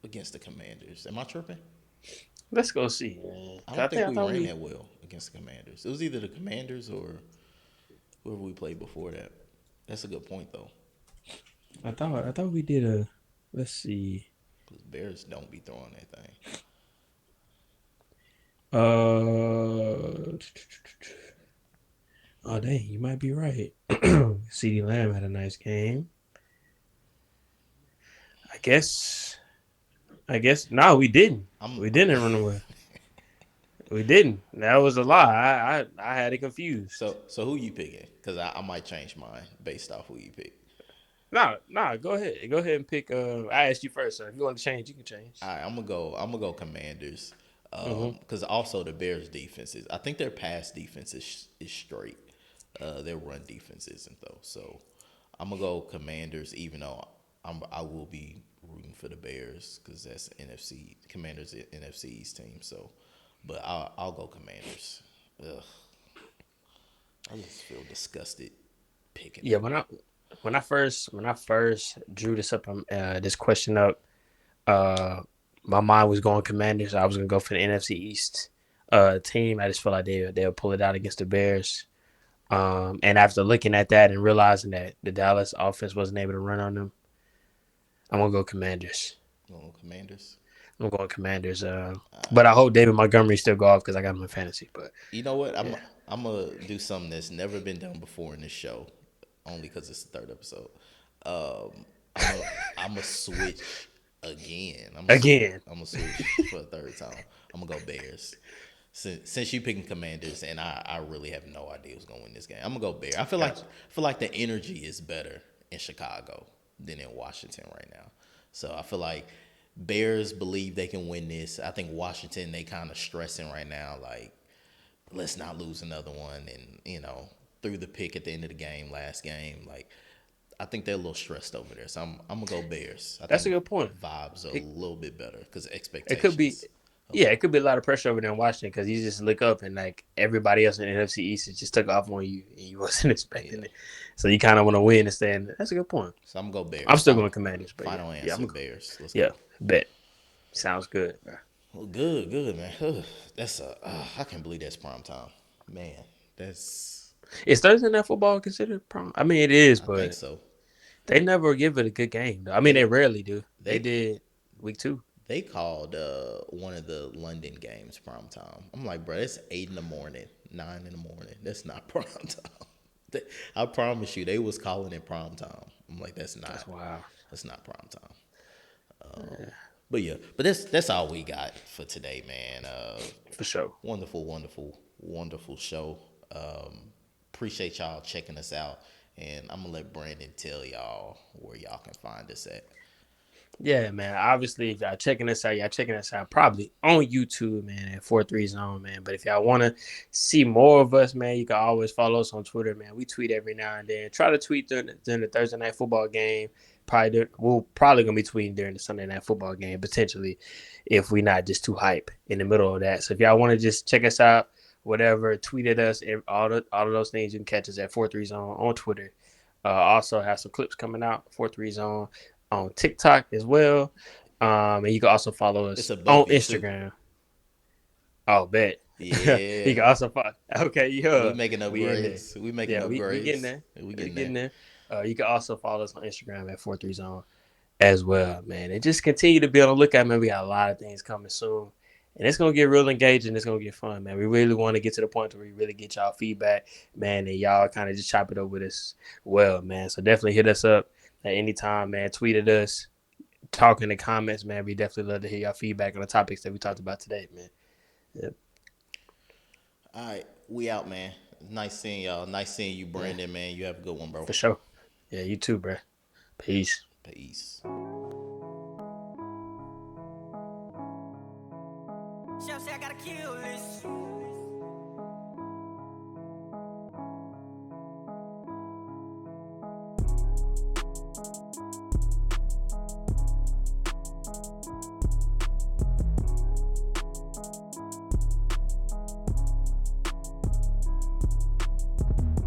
against the Commanders. Am I tripping? Let's go see, man. I don't think we ran that well against the Commanders. It was either the Commanders or whoever we played before that. That's a good point, though. I thought we did a. Let's see. Because Bears don't be throwing that thing. Oh dang, you might be right. CeeDee Lamb had a nice game. I guess. No, we didn't. We didn't run away. We didn't. That was a lie. I had it confused. So who you picking? Because I might change mine based off who you pick. No. Go ahead. Go ahead and pick. I asked you first, so if you want to change, you can change. All right, I'm gonna go Commanders. Because also the Bears' defense I think their pass defense is straight. Their run defense isn't though. So I'm gonna go Commanders, even though I will be rooting for the Bears because that's NFC Commanders NFC East team. So, but I'll go Commanders. Ugh, I just feel disgusted picking Yeah, them. when I first drew this question up, uh, my mind was going Commanders. I was gonna go for the NFC East team. I just feel like they'll pull it out against the Bears. And after looking at that and realizing that the Dallas offense wasn't able to run on them, I'm gonna go Commanders. Oh, Commanders. I'm going Commanders. But I hope David Montgomery still go off because I got him in fantasy. But You know what? yeah, I'm gonna do something that's never been done before in this show, only because it's the third episode. Um, I'm a switch again. again, I'm gonna switch for a third time. I'm gonna go Bears. Since you picking Commanders, and I really have no idea who's gonna win this game. I'm gonna go Bears. gotcha. I feel like the energy is better in Chicago than in Washington right now. So I feel like Bears believe they can win this. I think Washington, they kind of stressing right now, like let's not lose another one, and threw the pick at the end of the game last game. Like I think they're a little stressed over there. So I'm gonna go Bears. I That's a think good point. vibes are a It, little bit better because it could be, expectations are yeah, low. it could be a lot of pressure over there in Washington because you just look up and like everybody else in the NFC East just took off on you and you wasn't expecting Yeah. it. So you kind of want to win and stand. That's a good point. So I'm gonna go I'm Bears. still going Commanders, but Final yeah, answer, Bears. Let's yeah, go. bet. Sounds good, bro. Well, good, man. Ugh, I can't believe that's prime time, man. That's Is Thursday Night Football considered prom? I mean, it is, I think but so. they never give it a good game. Though. I mean, they They rarely do. They they did week 2. they called one of the London games prime time. I'm like, bro, it's 8 in the morning, 9 in the morning. That's not prime time. I promise you, they was calling it prime time. I'm like, That's wild. that's not prime time. But yeah, but that's all we got for today, man. For sure. Wonderful, wonderful, wonderful show. Appreciate y'all checking us out, and I'm gonna let Brandon tell y'all where y'all can find us at. Yeah, man. Obviously, if y'all checking us out probably on YouTube, man, at 43 Zone, man. But if y'all want to see more of us, man, you can always follow us on Twitter, man. We tweet every now and then. Try to tweet during the Thursday Night Football game. We'll probably gonna be tweeting during the Sunday Night Football game, potentially, if we not just too hype in the middle of that. So if y'all want to just check us out, whatever, tweet at us, all of those things, you can catch us at 43 Zone on Twitter. Also have some clips coming out, 43 Zone on TikTok as well. And you can also follow It's us a on Buffy too. Instagram. Oh, bet. You Yeah, can also follow. Okay, we yeah, making we in there. upgrades. We making Yeah, we getting upgrades. there. We We getting there. getting there. You can also follow us on Instagram at 43 Zone as well, man. And just continue to be on the lookout, man. We got a lot of things coming soon. And it's gonna get real engaging. It's gonna get fun, man. We really want to get to the point where we really get y'all feedback, man, and y'all kind of just chop it up with us, well, man. So definitely hit us up at any time, man. Tweet at us, talk in the comments, man. We definitely love to hear your feedback on the topics that we talked about today, man. Yeah, All right, we out, man. Nice seeing y'all. Nice seeing you, yeah, Brandon, man. You have a good one, bro. for sure. Yeah, you too, bro. Peace. Peace. Chef say I gotta kill this.